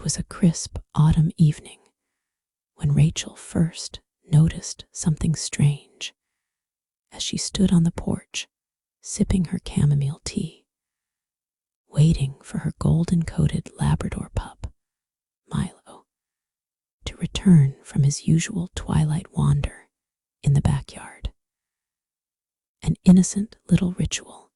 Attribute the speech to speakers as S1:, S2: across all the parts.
S1: It was a crisp autumn evening when Rachel first noticed something strange as she stood on the porch, sipping her chamomile tea, waiting for her golden-coated Labrador pup, Milo, to return from his usual twilight wander in the backyard. An innocent little ritual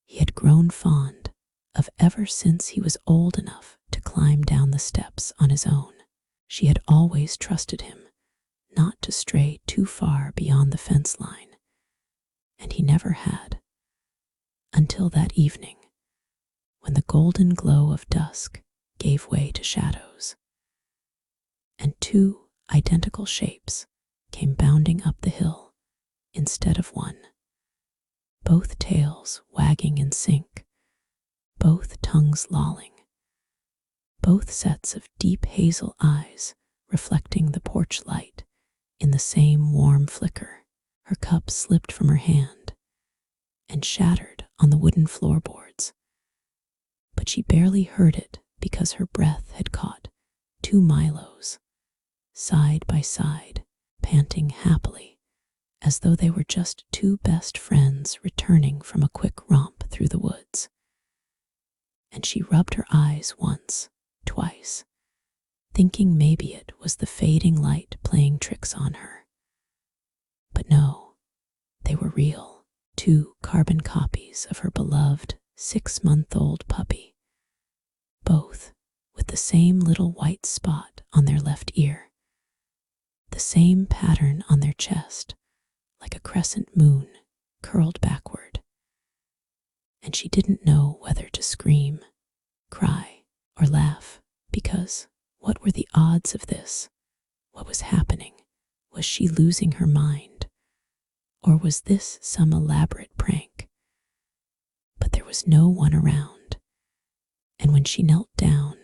S1: he had grown fond of ever since he was old enough to climb down the steps on his own. She had always trusted him not to stray too far beyond the fence line, and he never had, until that evening when the golden glow of dusk gave way to shadows, and two identical shapes came bounding up the hill instead of one, both tails wagging in sync, both tongues lolling, both sets of deep hazel eyes reflecting the porch light in the same warm flicker. Her cup slipped from her hand and shattered on the wooden floorboards, but she barely heard it because her breath had caught two Milos, side by side, panting happily, as though they were just two best friends returning from a quick romp through the woods. And she rubbed her eyes once, twice, thinking maybe it was the fading light playing tricks on her. But no, they were real, two carbon copies of her beloved 6-month-old puppy, both with the same little white spot on their left ear, the same pattern on their chest, like a crescent moon curled backward. And she didn't know whether to scream, cry, or laugh, because what were the odds of this? What was happening? Was she losing her mind? Or was this some elaborate prank? But there was no one around, and when she knelt down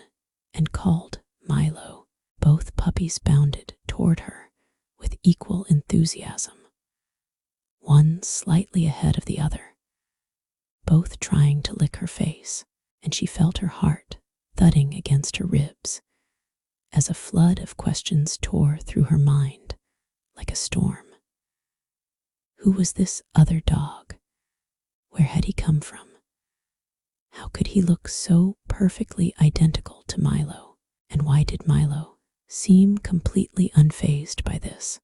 S1: and called Milo, both puppies bounded toward her with equal enthusiasm, one slightly ahead of the other, both trying to lick her face, and she felt her heart thudding against her ribs as a flood of questions tore through her mind like a storm. Who was this other dog? Where had he come from? How could he look so perfectly identical to Milo? And why did Milo seem completely unfazed by this,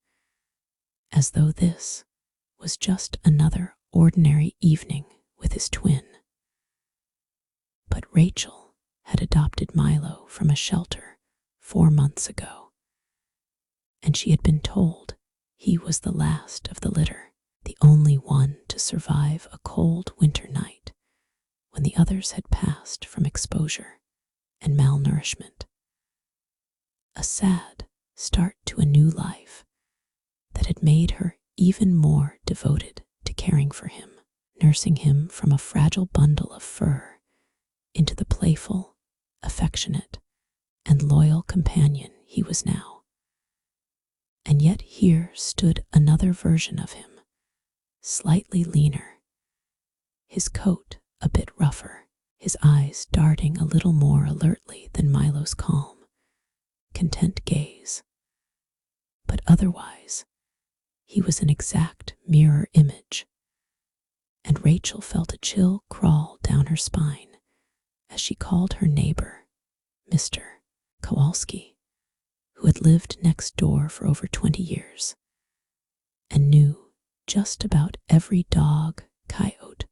S1: as though this was just another ordinary evening with his twin? But Rachel had adopted Milo from a shelter 4 months ago, and she had been told he was the last of the litter, the only one to survive a cold winter night when the others had passed from exposure and malnourishment. A sad start to a new life that had made her even more devoted to caring for him, nursing him from a fragile bundle of fur into the playful, affectionate, and loyal companion he was now. And yet here stood another version of him, slightly leaner, his coat a bit rougher, his eyes darting a little more alertly than Milo's calm, content gaze. But otherwise, he was an exact mirror image, and Rachel felt a chill crawl down her spine as she called her neighbor, Mr. Kowalski, who had lived next door for over 20 years and knew just about every dog, coyote,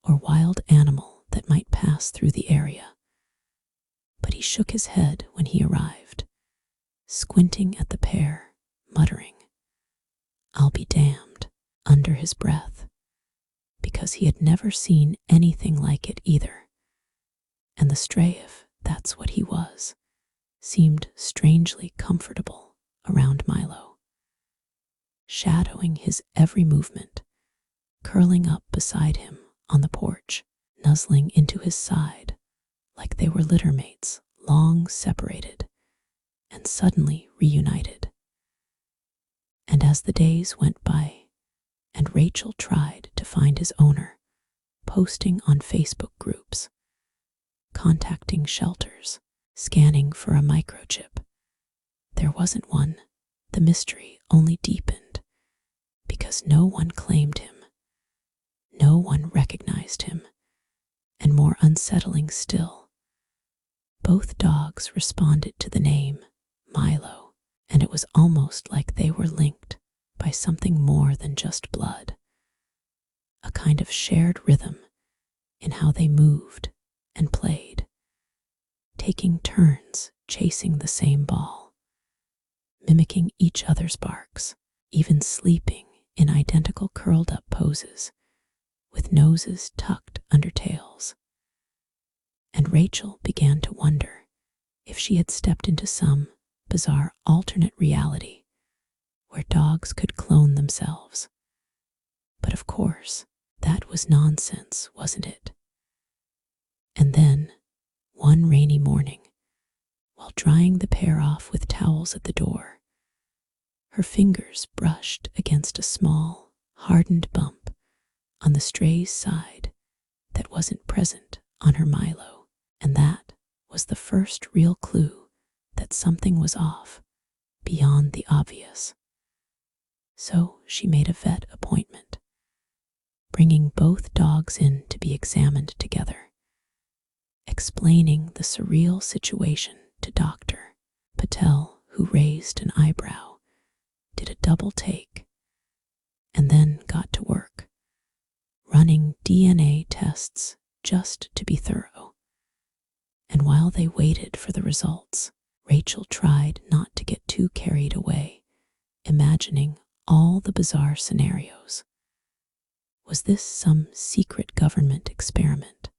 S1: or wild animal that might pass through the area. But he shook his head when he arrived, squinting at the pair, muttering, "I'll be damned," under his breath, because he had never seen anything like it either. And the stray, if that's what he was, seemed strangely comfortable around Milo, shadowing his every movement, curling up beside him on the porch, nuzzling into his side like they were littermates long separated and suddenly reunited. And as the days went by and Rachel tried to find his owner, posting on Facebook groups, contacting shelters, scanning for a microchip. There wasn't one. The mystery only deepened because no one claimed him. No one recognized him. And more unsettling still, both dogs responded to the name Milo, and it was almost like they were linked by something more than just blood. A kind of shared rhythm in how they moved and played, taking turns chasing the same ball, mimicking each other's barks, even sleeping in identical curled-up poses, with noses tucked under tails. And Rachel began to wonder if she had stepped into some bizarre alternate reality where dogs could clone themselves. But of course, that was nonsense, wasn't it? And then, one rainy morning, while drying the pair off with towels at the door, her fingers brushed against a small, hardened bump on the stray's side that wasn't present on her Milo, and that was the first real clue that something was off beyond the obvious. So she made a vet appointment, bringing both dogs in to be examined together, explaining the surreal situation to Dr. Patel, who raised an eyebrow, did a double take, and then got to work, running DNA tests just to be thorough. And while they waited for the results, Rachel tried not to get too carried away, imagining all the bizarre scenarios. Was this some secret government experiment?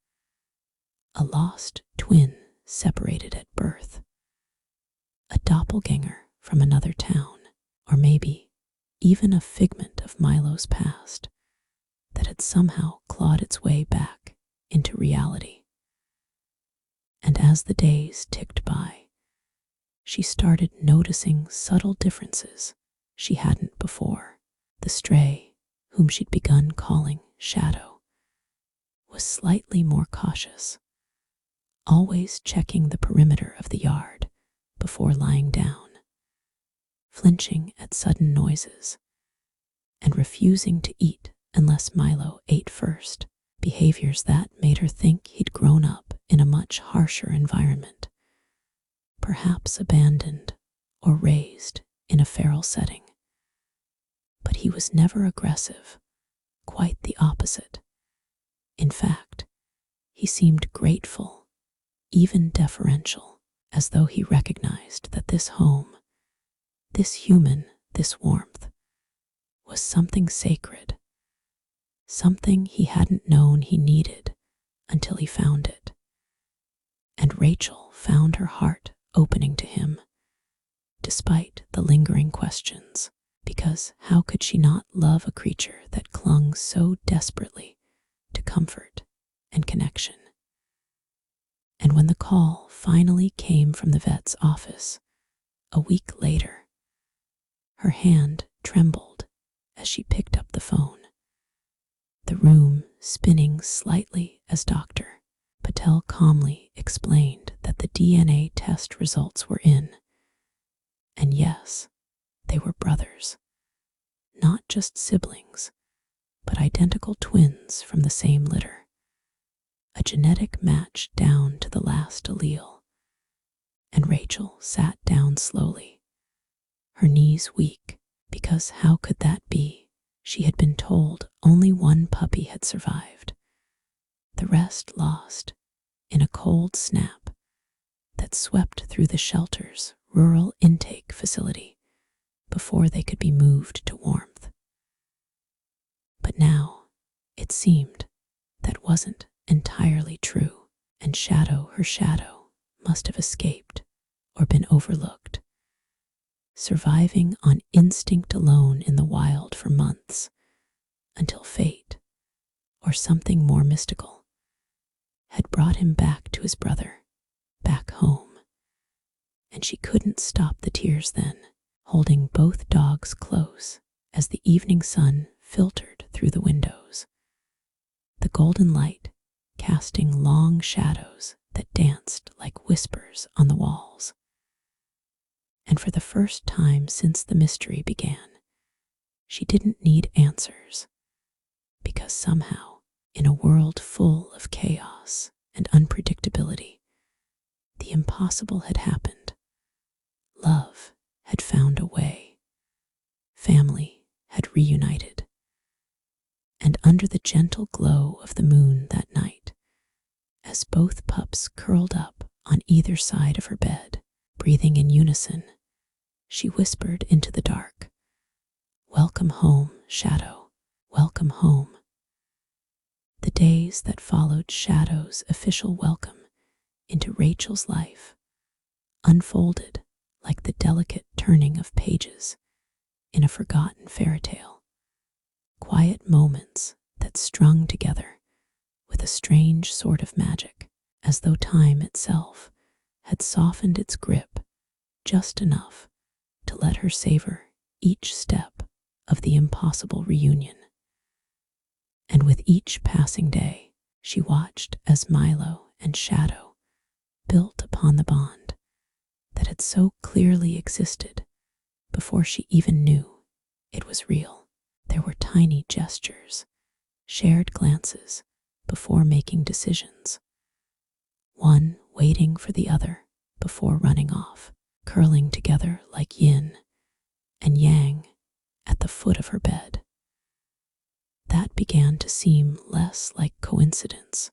S1: A lost twin separated at birth? A doppelganger from another town? Or maybe even a figment of Milo's past that had somehow clawed its way back into reality? And as the days ticked by, she started noticing subtle differences she hadn't before. The stray, whom she'd begun calling Shadow, was slightly more cautious, always checking the perimeter of the yard before lying down, flinching at sudden noises, and refusing to eat unless Milo ate first, behaviors that made her think he'd grown up in a much harsher environment, perhaps abandoned or raised in a feral setting. But he was never aggressive, quite the opposite. In fact, he seemed grateful, even deferential, as though he recognized that this home, this human, this warmth, was something sacred, something he hadn't known he needed until he found it. And Rachel found her heart opening to him, despite the lingering questions, because how could she not love a creature that clung so desperately to comfort and connection? And when the call finally came from the vet's office, a week later, her hand trembled as she picked up the phone, the room spinning slightly as Dr. Patel calmly explained that the DNA test results were in. And yes, they were brothers. Not just siblings, but identical twins from the same litter. A genetic match down to the last allele. And Rachel sat down slowly, her knees weak, because how could that be? She had been told only one puppy had survived, the rest lost in a cold snap that swept through the shelter's rural intake facility before they could be moved to warmth. But now, it seemed, that wasn't entirely true, and her shadow, must have escaped or been overlooked, surviving on instinct alone in the wild for months, until fate, or something more mystical, had brought him back to his brother, back home. And she couldn't stop the tears then, holding both dogs close as the evening sun filtered through the windows, the golden light casting long shadows that danced like whispers on the walls. And for the first time since the mystery began, she didn't need answers, because somehow, in a world full of chaos and unpredictability, the impossible had happened. Love had found a way. Family had reunited. And under the gentle glow of the moon that night, as both pups curled up on either side of her bed, breathing in unison, she whispered into the dark, "Welcome home, Shadow, welcome home." The days that followed Shadow's official welcome into Rachel's life unfolded like the delicate turning of pages in a forgotten fairy tale. Quiet moments that strung together with a strange sort of magic, as though time itself had softened its grip just enough to let her savor each step of the impossible reunion. And with each passing day, she watched as Milo and Shadow built upon the bond that had so clearly existed before she even knew it was real. There were tiny gestures, shared glances before making decisions, one waiting for the other before running off, curling together like yin and yang at the foot of her bed. That began to seem less like coincidence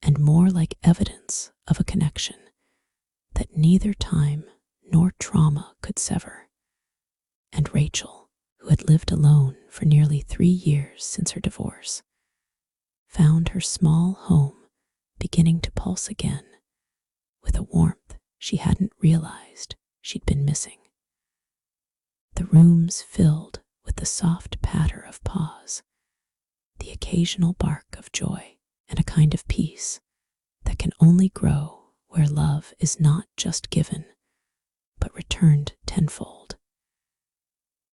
S1: and more like evidence of a connection that neither time nor trauma could sever. And Rachel, who had lived alone for nearly 3 years since her divorce, found her small home beginning to pulse again with a warmth she hadn't realized she'd been missing. The rooms filled with the soft patter of paws, the occasional bark of joy, and a kind of peace that can only grow where love is not just given, but returned tenfold.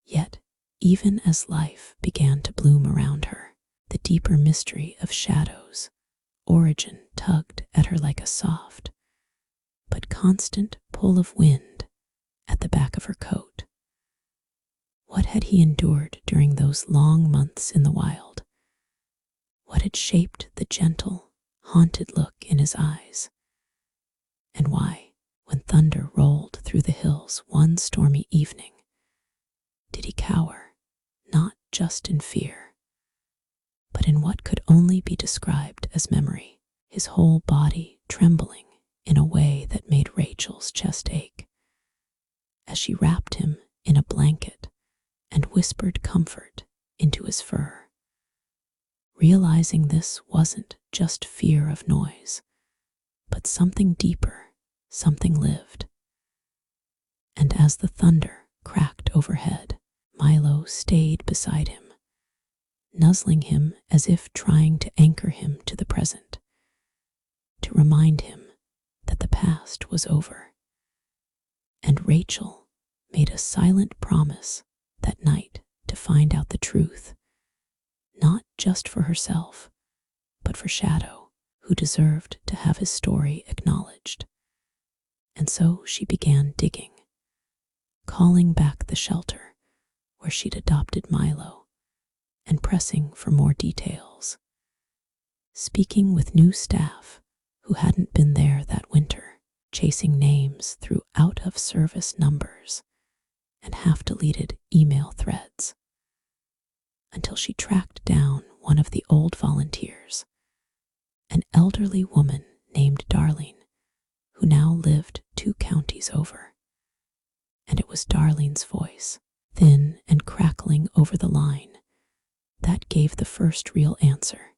S1: Yet, even as life began to bloom around her, the deeper mystery of Shadow's origin tugged at her like a soft but constant pull of wind at the back of her coat. What had he endured during those long months in the wild? What had shaped the gentle, haunted look in his eyes? And why, when thunder rolled through the hills one stormy evening, did he cower, not just in fear, but in what could only be described as memory, his whole body trembling in a way that made Rachel's chest ache, as she wrapped him in a blanket and whispered comfort into his fur. Realizing this wasn't just fear of noise, but something deeper, something lived. And as the thunder cracked overhead, Milo stayed beside him, nuzzling him as if trying to anchor him to the present, to remind him that the past was over. And Rachel made a silent promise that night to find out the truth, not just for herself, but for Shadow, who deserved to have his story acknowledged. And so she began digging, calling back the shelter where she'd adopted Milo, and pressing for more details, speaking with new staff who hadn't been there that winter, chasing names through out-of-service numbers and half-deleted email threads, until she tracked down one of the old volunteers, an elderly woman named Darlene, who now lived 2 counties over. And it was Darlene's voice, thin and crackling over the line, that gave the first real answer.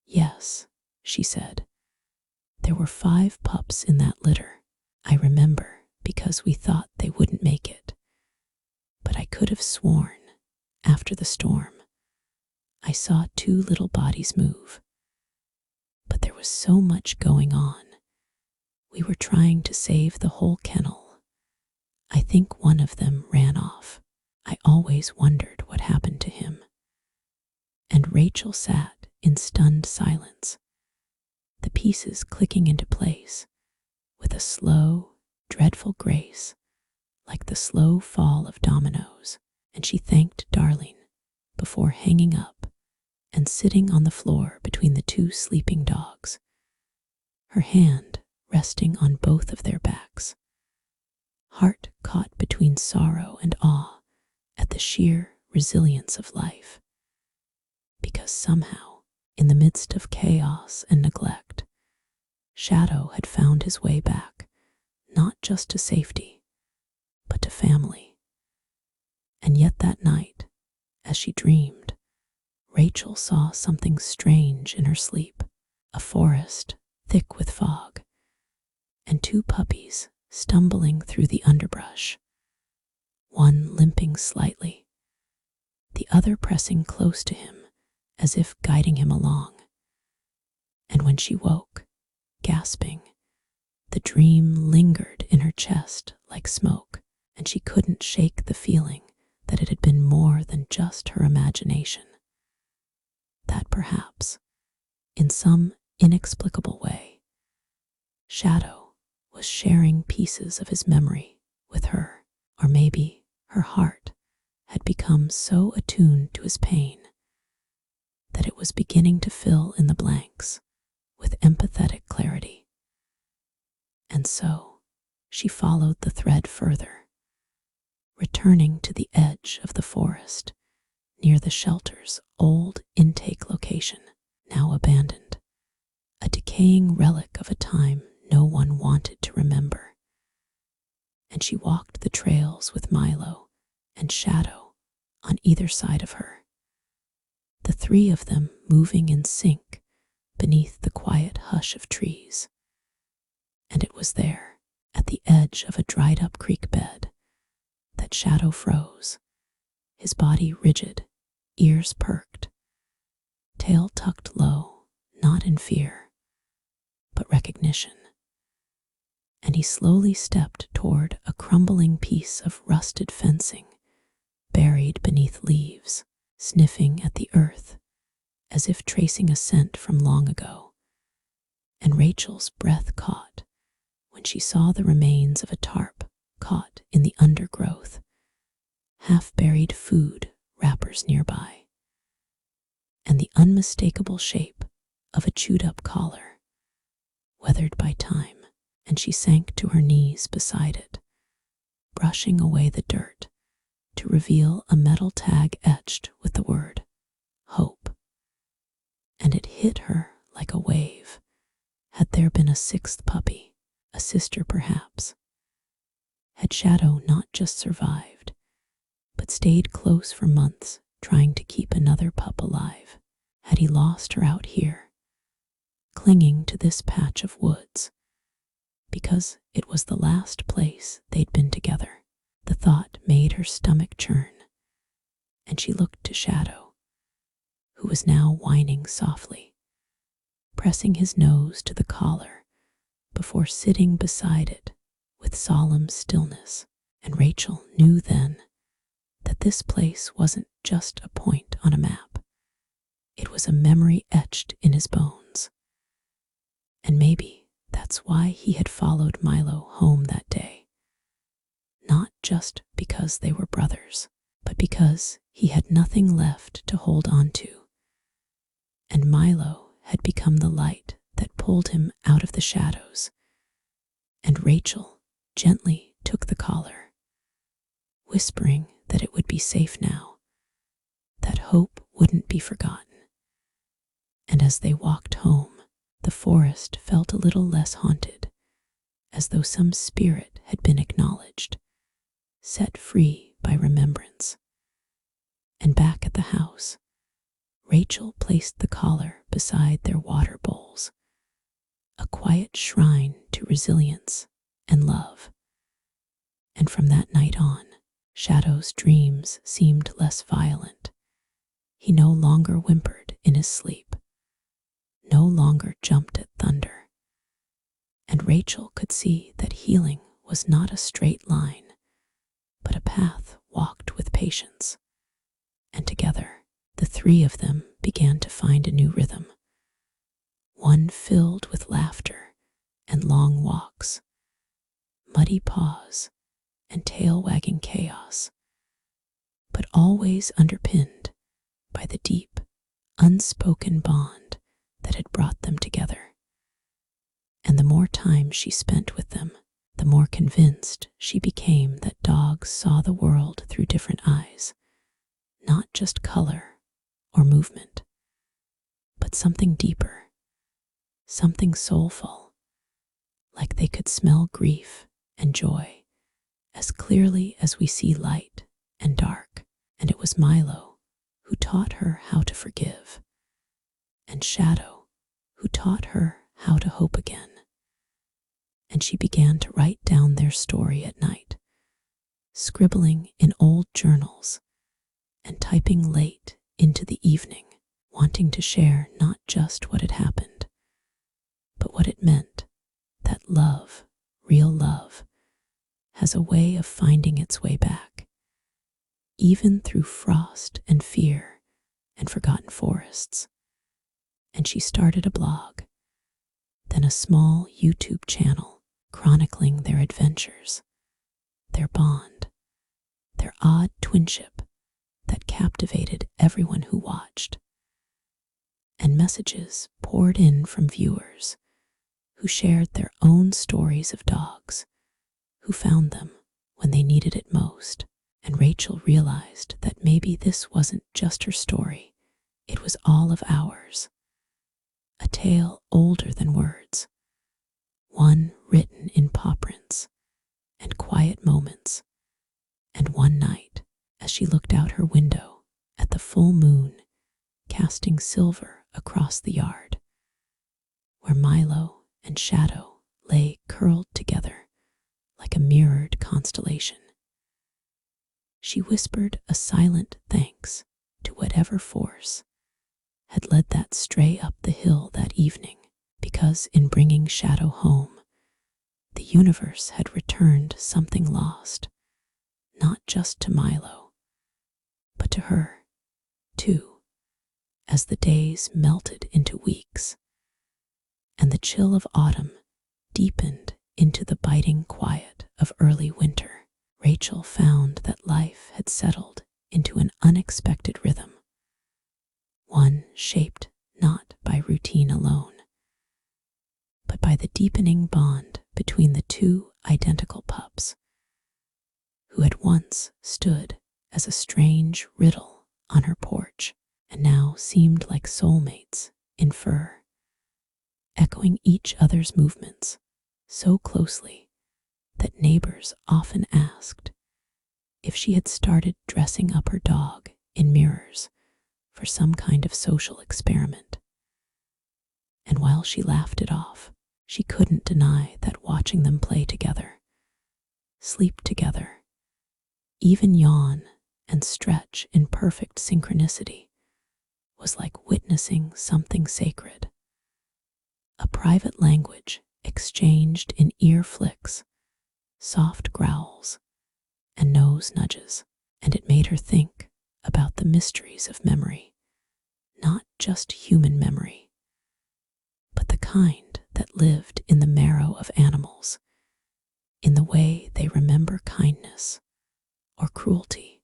S1: "Yes," she said. "There were 5 pups in that litter. I remember, because we thought they wouldn't make it. But I could have sworn, after the storm, I saw 2 little bodies move. But there was so much going on. We were trying to save the whole kennel. I think one of them ran off. I always wondered what happened to him." And Rachel sat in stunned silence. the pieces clicking into place with a slow, dreadful grace, like the slow fall of dominoes, and she thanked Darling before hanging up and sitting on the floor between the two sleeping dogs, her hand resting on both of their backs, heart caught between sorrow and awe at the sheer resilience of life. Because somehow, in the midst of chaos and neglect, Shadow had found his way back, not just to safety, but to family. And yet that night, as she dreamed, Rachel saw something strange in her sleep, a forest thick with fog, and two puppies stumbling through the underbrush, one limping slightly, the other pressing close to him as if guiding him along. And when she woke, gasping, the dream lingered in her chest like smoke, and she couldn't shake the feeling that it had been more than just her imagination. That perhaps, in some inexplicable way, Shadow was sharing pieces of his memory with her, or maybe her heart had become so attuned to his pain that it was beginning to fill in the blanks with empathetic clarity. And so she followed the thread further, returning to the edge of the forest near the shelter's old intake location, now abandoned, a decaying relic of a time no one wanted to remember. And she walked the trails with Milo and Shadow on either side of her, the three of them moving in sync beneath the quiet hush of trees. And it was there, at the edge of a dried-up creek bed, that Shadow froze, his body rigid, ears perked, tail tucked low, not in fear, but recognition. And he slowly stepped toward a crumbling piece of rusted fencing, buried beneath leaves, sniffing at the earth, as if tracing a scent from long ago. And Rachel's breath caught when she saw the remains of a tarp caught in the undergrowth, half-buried food wrappers nearby, and the unmistakable shape of a chewed-up collar, weathered by time, and she sank to her knees beside it, brushing away the dirt to reveal a metal tag etched with the word hope. And it hit her like a wave. Had there been a sixth puppy, a sister perhaps? Had Shadow not just survived, but stayed close for months trying to keep another pup alive? Had he lost her out here, clinging to this patch of woods, because it was the last place they'd been together? The thought made her stomach churn, and she looked to Shadow, who was now whining softly, pressing his nose to the collar before sitting beside it with solemn stillness. And Rachel knew then that this place wasn't just a point on a map. It was a memory etched in his bones. And maybe that's why he had followed Milo home that day. Not just because they were brothers, but because he had nothing left to hold on to. And Milo had become the light that pulled him out of the shadows. And Rachel gently took the collar, whispering that it would be safe now, that hope wouldn't be forgotten. And as they walked home, the forest felt a little less haunted, as though some spirit had been acknowledged, set free by remembrance. And back at the house, Rachel placed the collar beside their water bowls, a quiet shrine to resilience and love. And from that night on, Shadow's dreams seemed less violent. He no longer whimpered in his sleep, no longer jumped at thunder. And Rachel could see that healing was not a straight line, but a path walked with patience. And together, the three of them began to find a new rhythm, one filled with laughter and long walks, muddy paws and tail-wagging chaos, but always underpinned by the deep, unspoken bond that had brought them together. And the more time she spent with them, the more convinced she became that dogs saw the world through different eyes, not just color or movement, but something deeper, something soulful, like they could smell grief and joy as clearly as we see light and dark. And it was Milo who taught her how to forgive, and Shadow who taught her how to hope again. And she began to write down their story at night, scribbling in old journals and typing late into the evening, wanting to share not just what had happened, but what it meant, that love, real love, has a way of finding its way back, even through frost and fear and forgotten forests. And she started a blog, then a small YouTube channel chronicling their adventures, their bond, their odd twinship that captivated everyone who watched. And messages poured in from viewers who shared their own stories of dogs, who found them when they needed it most. And Rachel realized that maybe this wasn't just her story, it was all of ours. A tale older than words, one written in paw prints and quiet moments. And one night, as she looked out her window at the full moon casting silver across the yard, where Milo and Shadow lay curled together like a mirrored constellation, she whispered a silent thanks to whatever force had led that stray up the hill that evening, because in bringing Shadow home, the universe had returned something lost, not just to Milo, but to her, too, as the days melted into weeks, and the chill of autumn deepened into the biting quiet of early winter. Rachel found that life had settled into an unexpected rhythm, one shaped not by routine alone, but by the deepening bond between the two identical pups, who had once stood as a strange riddle on her porch and now seemed like soulmates in fur, echoing each other's movements so closely that neighbors often asked if she had started dressing up her dog in mirrors for some kind of social experiment. And while she laughed it off, she couldn't deny that watching them play together, sleep together, even yawn and stretch in perfect synchronicity, was like witnessing something sacred, a private language exchanged in ear flicks, soft growls, and nose nudges. And it made her think about the mysteries of memory, not just human memory, but the kind that lived in the marrow of animals, in the way they remember kindness or cruelty,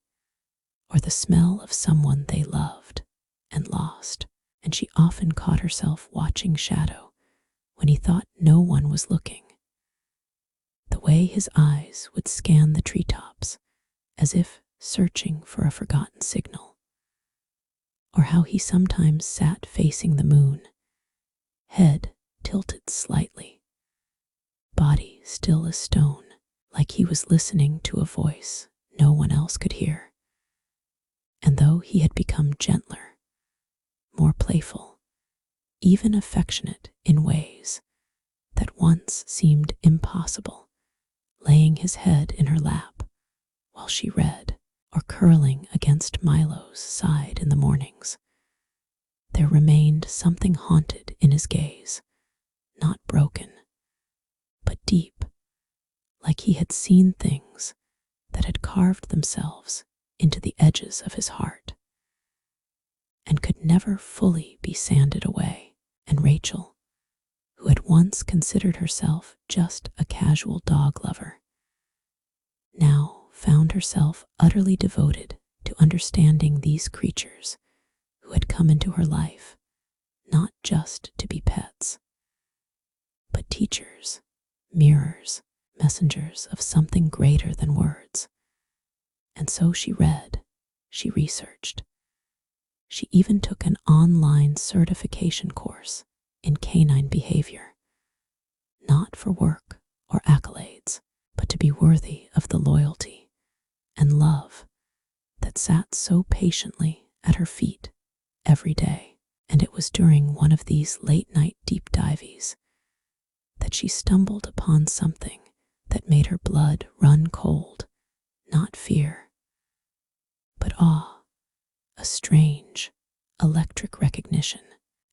S1: or the smell of someone they loved and lost. And she often caught herself watching Shadow when he thought no one was looking, the way his eyes would scan the treetops as if searching for a forgotten signal, or how he sometimes sat facing the moon, head tilted slightly, body still as stone, like he was listening to a voice no one else could hear. And though he had become gentler, more playful, even affectionate in ways that once seemed impossible, laying his head in her lap while she read, or curling against Milo's side in the mornings, there remained something haunted in his gaze, not broken, but deep, like he had seen things that had carved themselves into the edges of his heart and could never fully be sanded away. And Rachel, once considered herself just a casual dog lover, now found herself utterly devoted to understanding these creatures who had come into her life not just to be pets, but teachers, mirrors, messengers of something greater than words. And so she read, she researched. She even took an online certification course in canine behavior, not for work or accolades, but to be worthy of the loyalty and love that sat so patiently at her feet every day. And it was during one of these late-night deep dives that she stumbled upon something that made her blood run cold, not fear, but awe, a strange, electric recognition,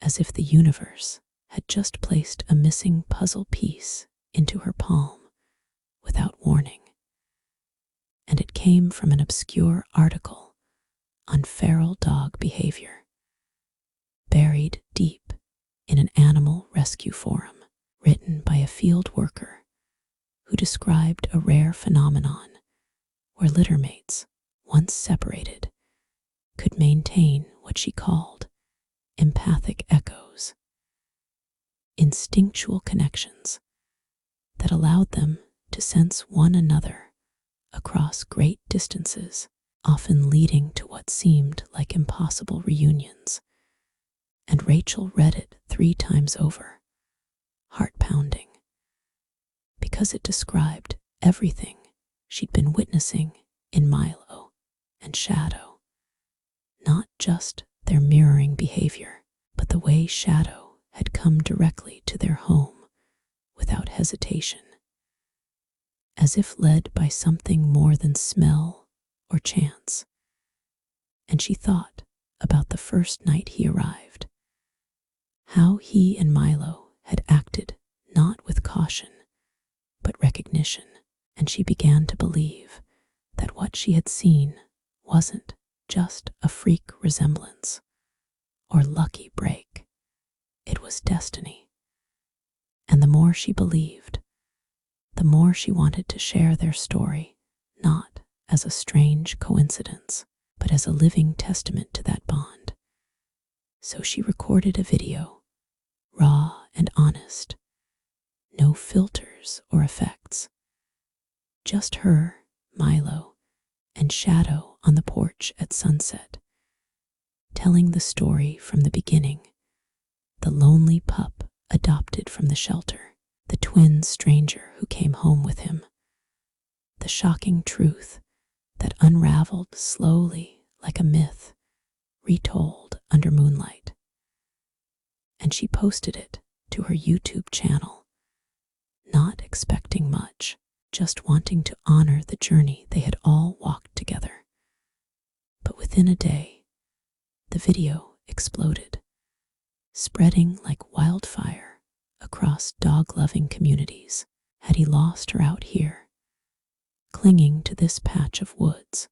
S1: as if the universe had just placed a missing puzzle piece into her palm without warning. And it came from an obscure article on feral dog behavior, buried deep in an animal rescue forum written by a field worker who described a rare phenomenon where littermates, once separated, could maintain what she called empathic echoes, instinctual connections that allowed them to sense one another across great distances, often leading to what seemed like impossible reunions. And Rachel read it 3 times over, heart-pounding, because it described everything she'd been witnessing in Milo and Shadow, not just their mirroring behavior, but the way Shadow had come directly to their home without hesitation, as if led by something more than smell or chance. And she thought about the first night he arrived, how he and Milo had acted not with caution, but recognition, and she began to believe that what she had seen wasn't just a freak resemblance or lucky break. It was destiny. And the more she believed, the more she wanted to share their story, not as a strange coincidence, but as a living testament to that bond. So she recorded a video, raw and honest, no filters or effects, just her, Milo, and Shadow on the porch at sunset, telling the story from the beginning, the lonely pup adopted from the shelter, the twin stranger who came home with him, the shocking truth that unraveled slowly like a myth retold under moonlight. And she posted it to her YouTube channel, not expecting much, just wanting to honor the journey they had all walked together. But within a day, the video exploded, spreading like wildfire across dog-loving communities. Had he lost her out here, clinging to this patch of woods,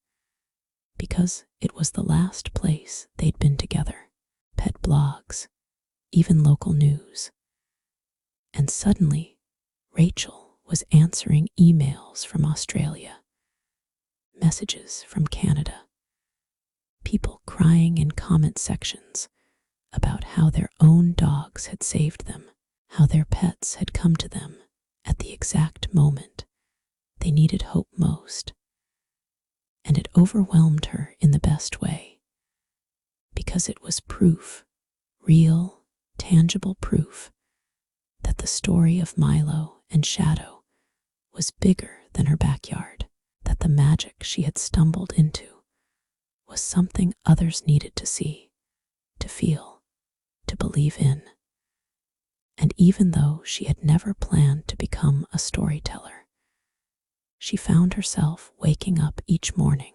S1: because it was the last place they'd been together? Pet blogs, even local news. And suddenly, Rachel was answering emails from Australia, messages from Canada, people crying in comment sections about how their own dogs had saved them, how their pets had come to them at the exact moment they needed hope most. And it overwhelmed her in the best way, because it was proof, real, tangible proof, that the story of Milo and Shadow was bigger than her backyard, that the magic she had stumbled into was something others needed to see, to feel, to believe in. And even though she had never planned to become a storyteller, she found herself waking up each morning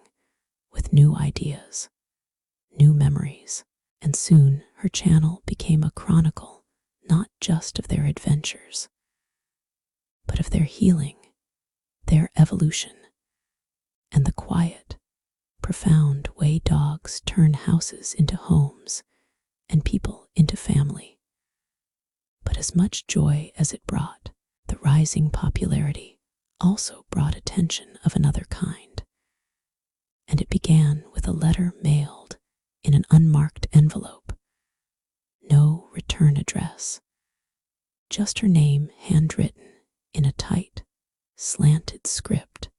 S1: with new ideas, new memories, and soon her channel became a chronicle not just of their adventures, but of their healing, their evolution, and the quiet, profound way dogs turn houses into homes and people into family. But as much joy as it brought, the rising popularity also brought attention of another kind. And it began with a letter mailed in an unmarked envelope. No return address. Just her name handwritten in a tight, slanted script.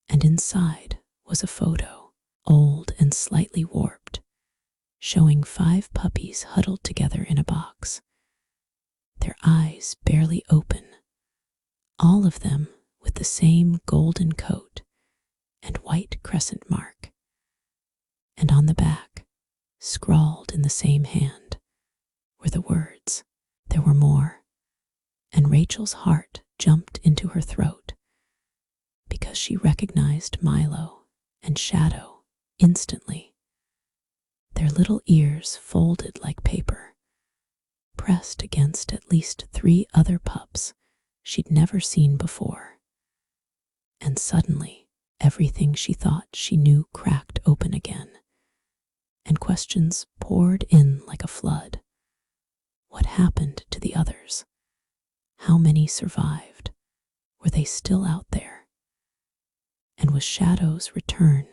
S1: And inside was a photo, old and slightly warped, showing 5 puppies huddled together in a box, their eyes barely open, all of them with the same golden coat and white crescent mark. And on the back, scrawled in the same hand, were the words. There were more, and Rachel's heart jumped into her throat because she recognized Milo and Shadow instantly. Their little ears folded like paper, pressed against at least 3 other pups she'd never seen before. And suddenly, everything she thought she knew cracked open again, and questions poured in like a flood. What happened to the others? How many survived? Were they still out there? And was Shadow's return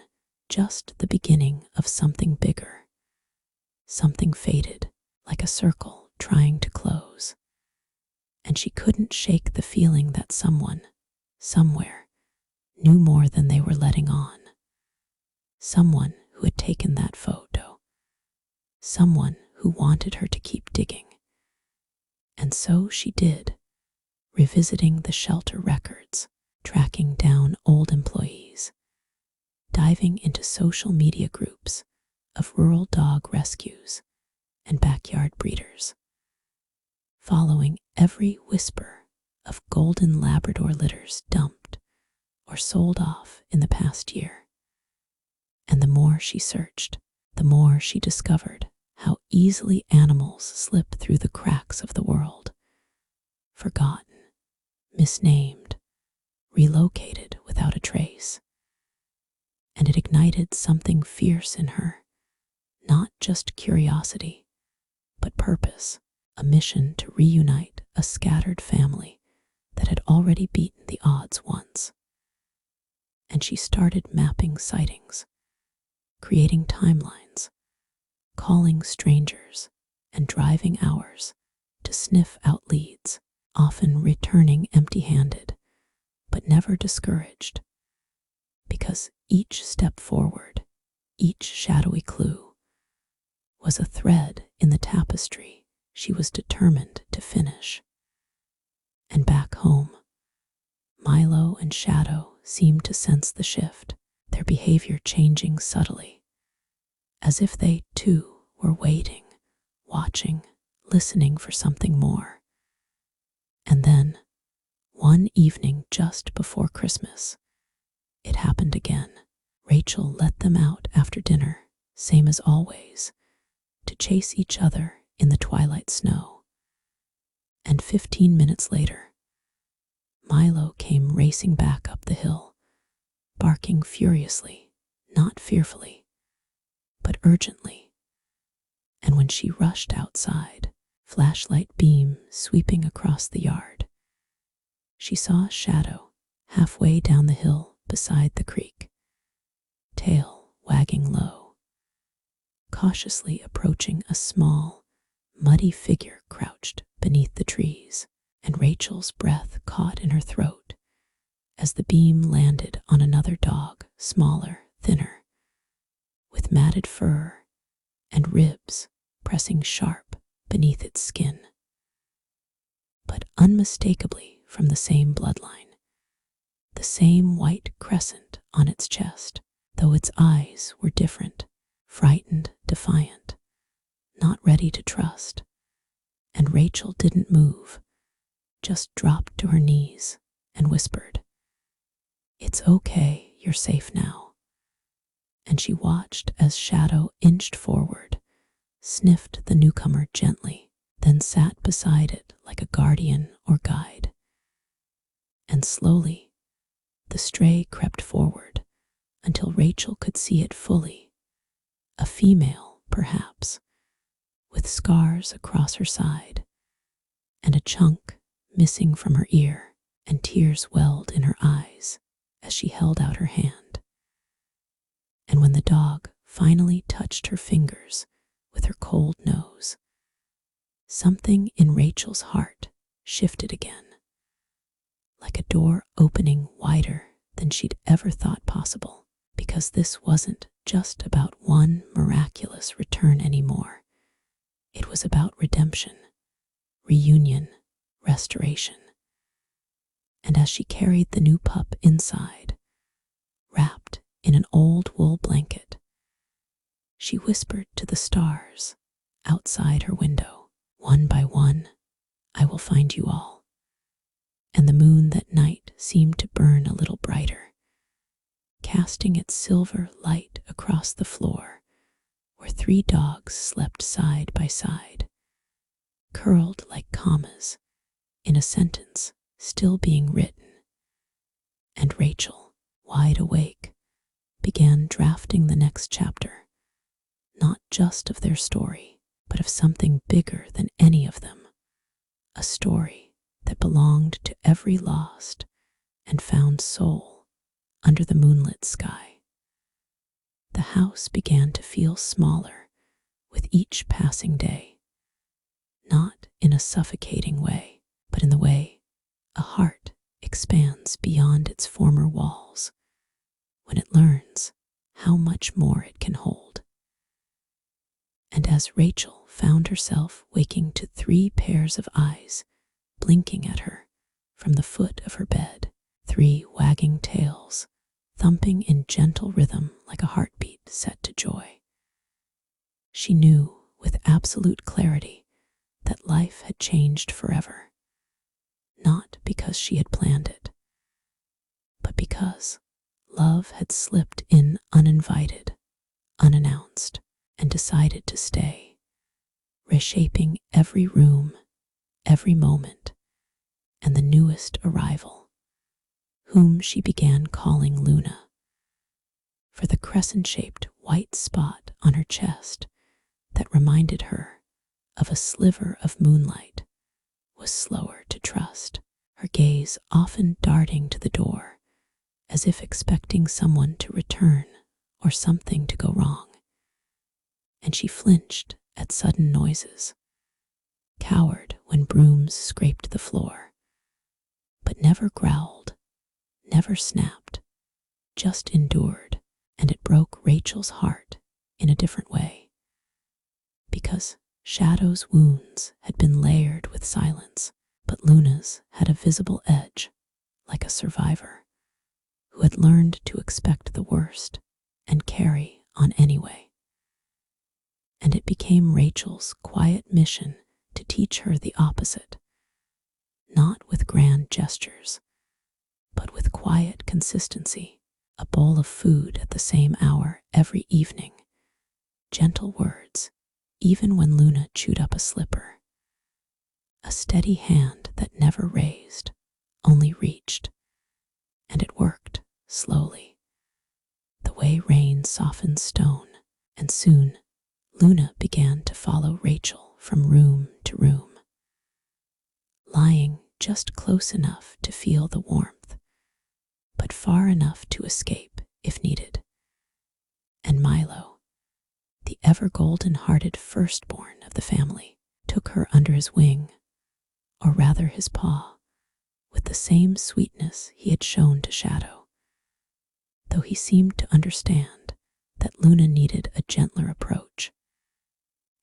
S1: just the beginning of something bigger? Something faded, like a circle trying to close. And she couldn't shake the feeling that someone, somewhere, knew more than they were letting on. Someone who had taken that photo. Someone who wanted her to keep digging. And so she did, revisiting the shelter records, tracking down old employees, diving into social media groups of rural dog rescues and backyard breeders, following every whisper of golden Labrador litters dumped or sold off in the past year. And the more she searched, the more she discovered how easily animals slip through the cracks of the world, forgotten, misnamed, relocated without a trace. And it ignited something fierce in her, not just curiosity, but purpose, a mission to reunite a scattered family that had already beaten the odds once. And she started mapping sightings, creating timelines, calling strangers and driving hours to sniff out leads, often returning empty-handed, but never discouraged, because each step forward, each shadowy clue, was a thread in the tapestry she was determined to finish. And back home, Milo and Shadow seemed to sense the shift, their behavior changing subtly, as if they, too, were waiting, watching, listening for something more. And then, one evening just before Christmas, it happened again. Rachel let them out after dinner, same as always, to chase each other in the twilight snow. And 15 minutes later, Milo came racing back up the hill, barking furiously, not fearfully, but urgently. And when she rushed outside, flashlight beam sweeping across the yard, she saw a shadow halfway down the hill beside the creek, tail wagging low, cautiously approaching a small, muddy figure crouched beneath the trees. And Rachel's breath caught in her throat as the beam landed on another dog, smaller, thinner, with matted fur and ribs pressing sharp beneath its skin, but unmistakably from the same bloodline, the same white crescent on its chest, though its eyes were different, frightened, defiant, not ready to trust. And Rachel didn't move, just dropped to her knees and whispered, "It's okay, you're safe now." And she watched as Shadow inched forward, sniffed the newcomer gently, then sat beside it like a guardian or guide. And slowly, the stray crept forward until Rachel could see it fully, a female, perhaps, with scars across her side, and a chunk missing from her ear, and tears welled in her eyes as she held out her hand. And when the dog finally touched her fingers with her cold nose, something in Rachel's heart shifted again, like a door opening wider than she'd ever thought possible, because this wasn't just about one miraculous return anymore. It was about redemption, reunion, restoration. And as she carried the new pup inside, wrapped in an old wool blanket, she whispered to the stars outside her window, "One by one, I will find you all." And the moon that night seemed to burn a little brighter, casting its silver light across the floor where 3 dogs slept side by side, curled like commas in a sentence still being written. And Rachel, wide awake, began drafting the next chapter, not just of their story, but of something bigger than any of them, a story that belonged to every lost and found soul under the moonlit sky. The house began to feel smaller with each passing day, not in a suffocating way, but in the way a heart expands beyond its former walls when it learns how much more it can hold. And as Rachel found herself waking to 3 pairs of eyes blinking at her from the foot of her bed, 3 wagging tails thumping in gentle rhythm like a heartbeat set to joy, she knew with absolute clarity that life had changed forever, not because she had planned it, but because love had slipped in uninvited, unannounced, and decided to stay, reshaping every room, every moment, and the newest arrival, whom she began calling Luna, for the crescent-shaped white spot on her chest that reminded her of a sliver of moonlight was slower to trust, her gaze often darting to the door as if expecting someone to return or something to go wrong. And she flinched at sudden noises, cowered when brooms scraped the floor, but never growled, never snapped, just endured. And it broke Rachel's heart in a different way, because Shadow's wounds had been layered with silence, but Luna's had a visible edge, like a survivor who had learned to expect the worst and carry on anyway. And it became Rachel's quiet mission to teach her the opposite, not with grand gestures, but with quiet consistency, a bowl of food at the same hour every evening, gentle words, even when Luna chewed up a slipper, a steady hand that never raised, only reached, and it worked slowly, the way rain softens stone, and soon Luna began to follow Rachel from room to room, lying just close enough to feel the warmth, but far enough to escape if needed. And Milo, the ever-golden-hearted firstborn of the family, took her under his wing, or rather his paw, with the same sweetness he had shown to Shadow, though he seemed to understand that Luna needed a gentler approach,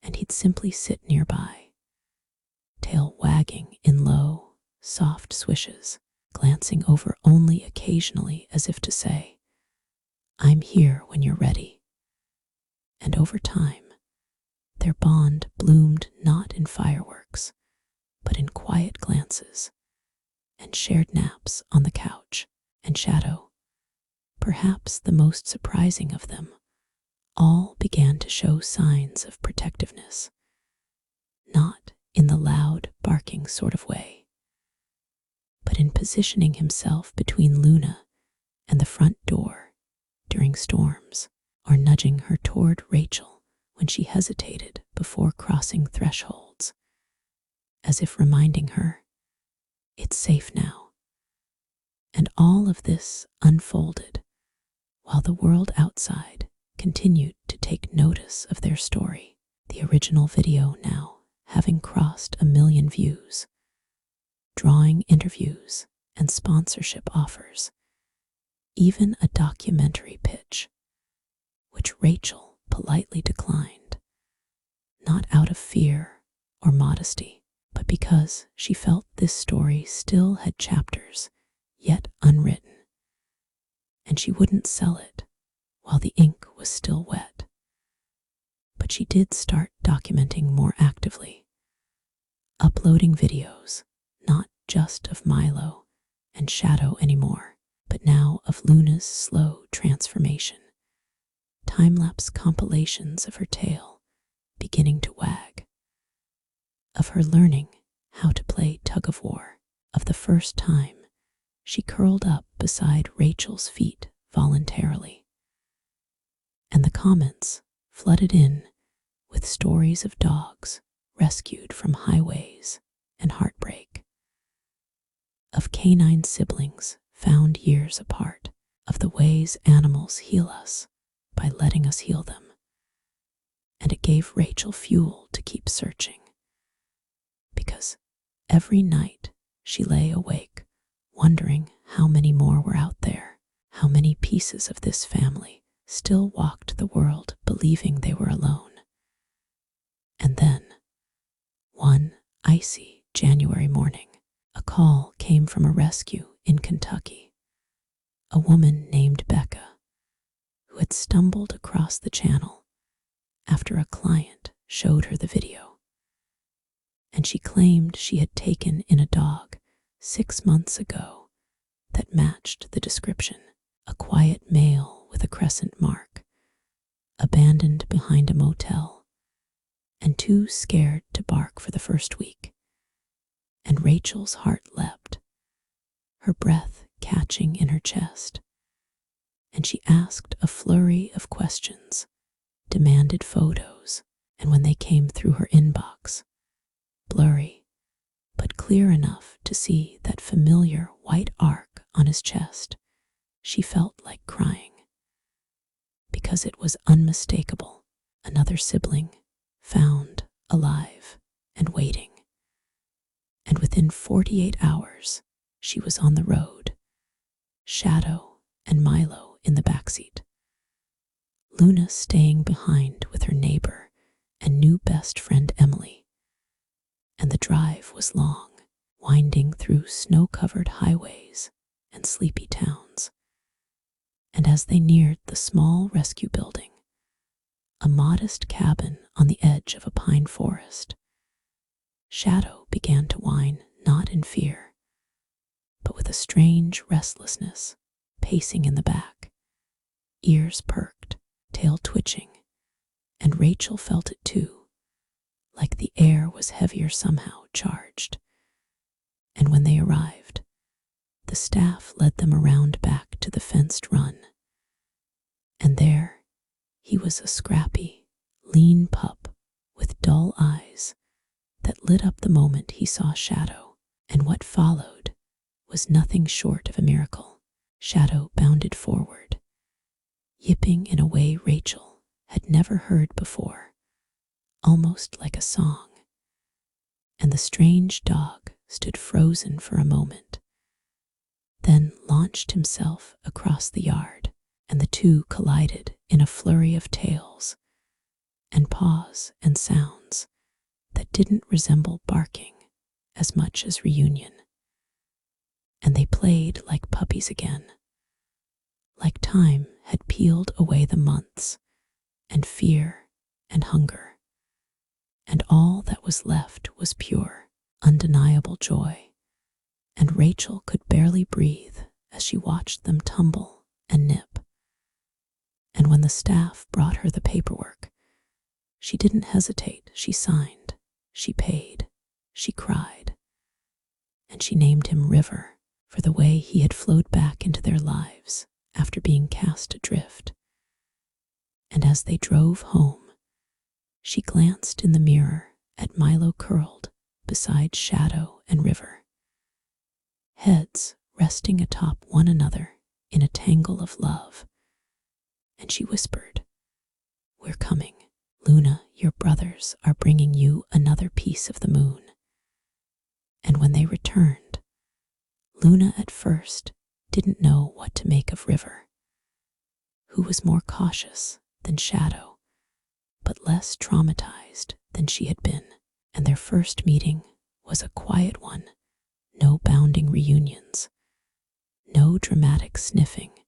S1: and he'd simply sit nearby, tail wagging in low, soft swishes, glancing over only occasionally as if to say, "I'm here when you're ready." And over time, their bond bloomed not in fireworks, but in quiet glances, and shared naps on the couch, and Shadow, perhaps the most surprising of them, all began to show signs of protectiveness, not in the loud, barking sort of way, but in positioning himself between Luna and the front door during storms, or nudging her toward Rachel when she hesitated before crossing thresholds. as if reminding her, it's safe now. And all of this unfolded while the world outside continued to take notice of their story. The original video now having crossed 1 million views, drawing interviews and sponsorship offers, even a documentary pitch, which Rachel politely declined, not out of fear or modesty, but because she felt this story still had chapters yet unwritten, and she wouldn't sell it while the ink was still wet. But she did start documenting more actively, uploading videos, not just of Milo and Shadow anymore, but now of Luna's slow transformation, time-lapse compilations of her tail beginning to wag, of her learning how to play tug-of-war, of the first time she curled up beside Rachel's feet voluntarily. And the comments flooded in with stories of dogs rescued from highways and heartbreak, of canine siblings found years apart, of the ways animals heal us by letting us heal them. And it gave Rachel fuel to keep searching, because every night she lay awake wondering how many more were out there, how many pieces of this family still walked the world believing they were alone. And then, one icy January morning, a call came from a rescue in Kentucky, a woman named Becca, who had stumbled across the channel after a client showed her the video. And she claimed she had taken in a dog 6 months ago that matched the description, a quiet male with a crescent mark, abandoned behind a motel, and too scared to bark for the first week. And Rachel's heart leapt, her breath catching in her chest, and she asked a flurry of questions, demanded photos, and when they came through her inbox, blurry, but clear enough to see that familiar white arc on his chest, she felt like crying. Because it was unmistakable, another sibling found alive and waiting. And within 48 hours, she was on the road, Shadow and Milo in the backseat, Luna staying behind with her neighbor and new best friend Emily. And the drive was long, winding through snow-covered highways and sleepy towns. And as they neared the small rescue building, a modest cabin on the edge of a pine forest, Shadow began to whine, not in fear, but with a strange restlessness, pacing in the back, ears perked, tail twitching, and Rachel felt it too, like the air was heavier somehow charged. And when they arrived, the staff led them around back to the fenced run. And there he was, a scrappy, lean pup with dull eyes that lit up the moment he saw Shadow. And what followed was nothing short of a miracle. Shadow bounded forward, yipping in a way Rachel had never heard before, almost like a song. And the strange dog stood frozen for a moment, then launched himself across the yard, and the two collided in a flurry of tails and paws and sounds that didn't resemble barking as much as reunion. And they played like puppies again, like time had peeled away the months and fear and hunger, and all that was left was pure, undeniable joy. And Rachel could barely breathe as she watched them tumble and nip. And when the staff brought her the paperwork, she didn't hesitate. She signed, she paid, she cried, and she named him River for the way he had flowed back into their lives after being cast adrift. And as they drove home, she glanced in the mirror at Milo curled beside shadow and river, heads resting atop one another in a tangle of love. And she whispered, "We're coming. Luna, your brothers are bringing you another piece of the moon." And when they returned, Luna at first didn't know what to make of River, who was more cautious than Shadow, but less traumatized than she had been. And their first meeting was a quiet one, no bounding reunions, no dramatic sniffing,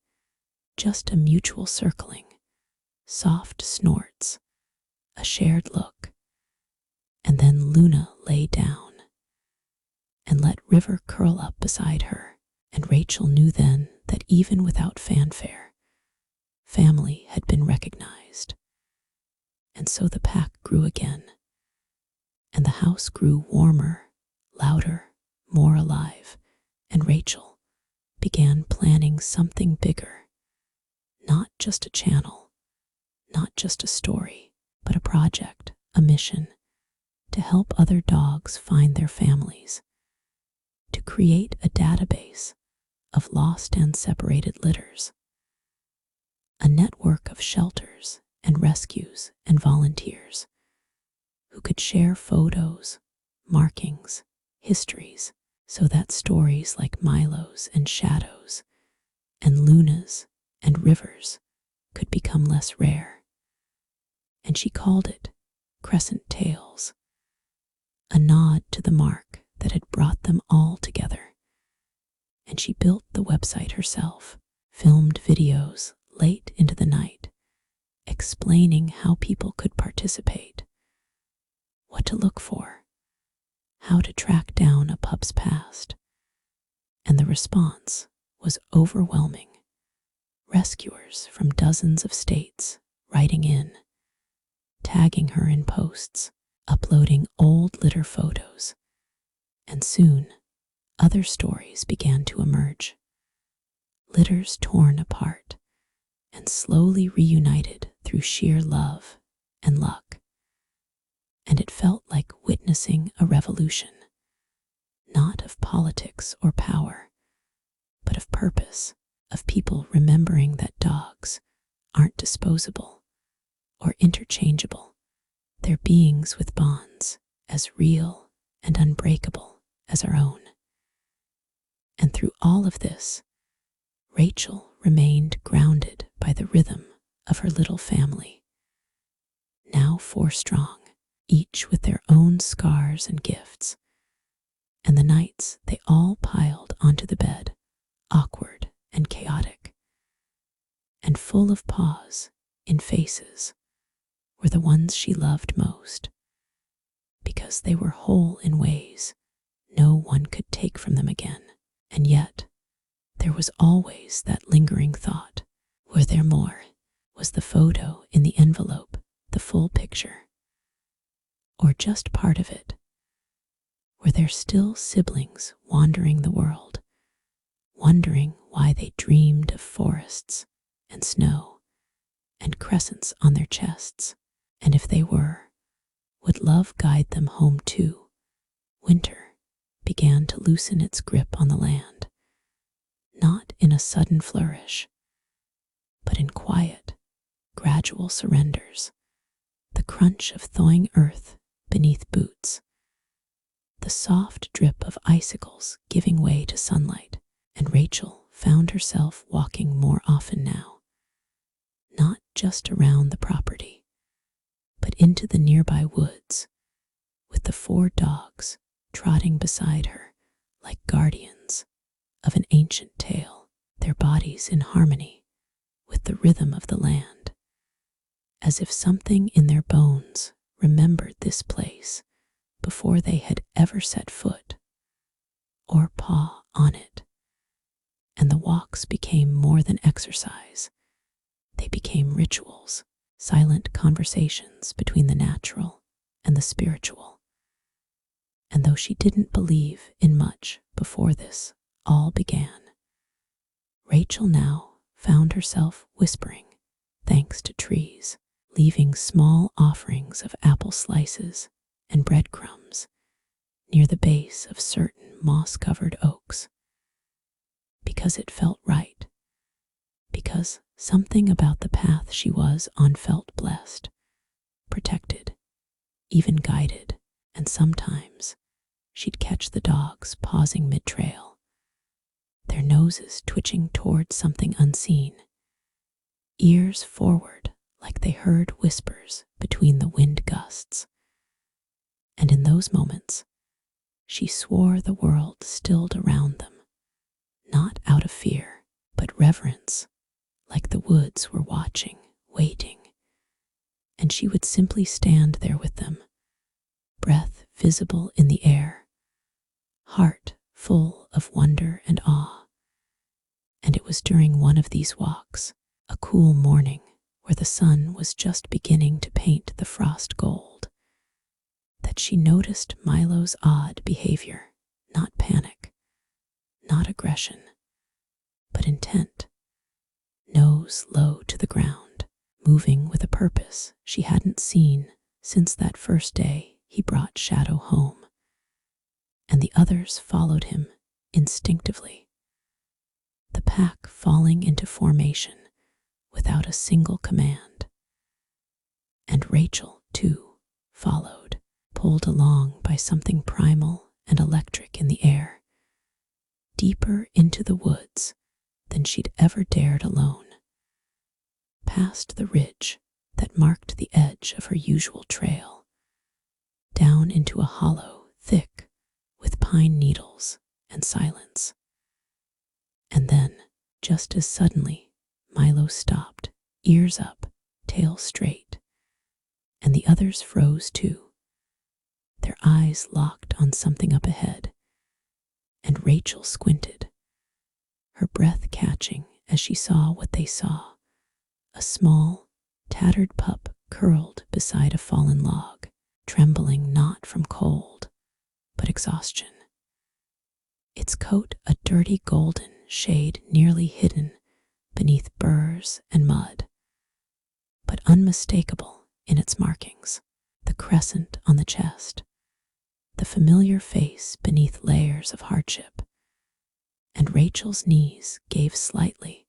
S1: just a mutual circling, soft snorts, a shared look. And then Luna lay down and let River curl up beside her, and Rachel knew then that even without fanfare, family had been recognized. And so the pack grew again, and the house grew warmer, louder, more alive, and Rachel began planning something bigger, not just a channel, not just a story, but a project, a mission, to help other dogs find their families, to create a database of lost and separated litters, a network of shelters and rescues and volunteers who could share photos, markings, histories, so that stories like Milo's and Shadow's and Luna's and River's could become less rare. And she called it Crescent Tales, a nod to the mark that had brought them all together. And she built the website herself, filmed videos late into the night, explaining how people could participate, what to look for, how to track down a pup's past. And the response was overwhelming. Rescuers from dozens of states writing in, tagging her in posts, uploading old litter photos. And soon, other stories began to emerge. Litters torn apart and slowly reunited through sheer love and luck. And it felt like witnessing a revolution, not of politics or power, but of purpose, of people remembering that dogs aren't disposable or interchangeable. They're beings with bonds as real and unbreakable as our own. And through all of this, Rachel remained grounded by the rhythm of her little family, now 4 strong, each with their own scars and gifts. And the nights they all piled onto the bed, awkward and chaotic, and full of pause in faces, were the ones she loved most, because they were whole in ways no one could take from them again. And yet, there was always that lingering thought, were there more? Was the photo in the envelope the full picture? Or just part of it? Were there still siblings wandering the world, wondering why they dreamed of forests and snow and crescents on their chests? And if they were, would love guide them home too? Winter began to loosen its grip on the land, not in a sudden flourish, but in quiet, gradual surrenders, the crunch of thawing earth beneath boots, the soft drip of icicles giving way to sunlight. And Rachel found herself walking more often now, not just around the property, but into the nearby woods, with the 4 dogs trotting beside her like guardians of an ancient tale, their bodies in harmony with the rhythm of the land, as if something in their bones remembered this place before they had ever set foot or paw on it. And the walks became more than exercise. They became rituals, silent conversations between the natural and the spiritual. And though she didn't believe in much before this all began, Rachel now found herself whispering thanks to trees, leaving small offerings of apple slices and breadcrumbs near the base of certain moss-covered oaks. Because it felt right. Because something about the path she was on felt blessed, protected, even guided, and sometimes she'd catch the dogs pausing mid-trail, their noses twitching toward something unseen, ears forward like they heard whispers between the wind gusts. And in those moments, she swore the world stilled around them, not out of fear, but reverence, like the woods were watching, waiting, and she would simply stand there with them, breath visible in the air, heart full of wonder and awe. And it was during one of these walks, a cool morning where the sun was just beginning to paint the frost gold, that she noticed Milo's odd behavior, not panic, not aggression, but intent, nose low to the ground, moving with a purpose she hadn't seen since that first day he brought Shadow home. And the others followed him instinctively, the pack falling into formation without a single command. And Rachel, too, followed, pulled along by something primal and electric in the air, deeper into the woods than she'd ever dared alone, past the ridge that marked the edge of her usual trail, down into a hollow thick with pine needles and silence. And then, just as suddenly, Milo stopped, ears up, tail straight, and the others froze too, their eyes locked on something up ahead. And Rachel squinted, her breath catching as she saw what they saw, a small, tattered pup curled beside a fallen log, trembling not from cold, but exhaustion. Its coat a dirty golden shade nearly hidden beneath burrs and mud, but unmistakable in its markings, the crescent on the chest, the familiar face beneath layers of hardship. And Rachel's knees gave slightly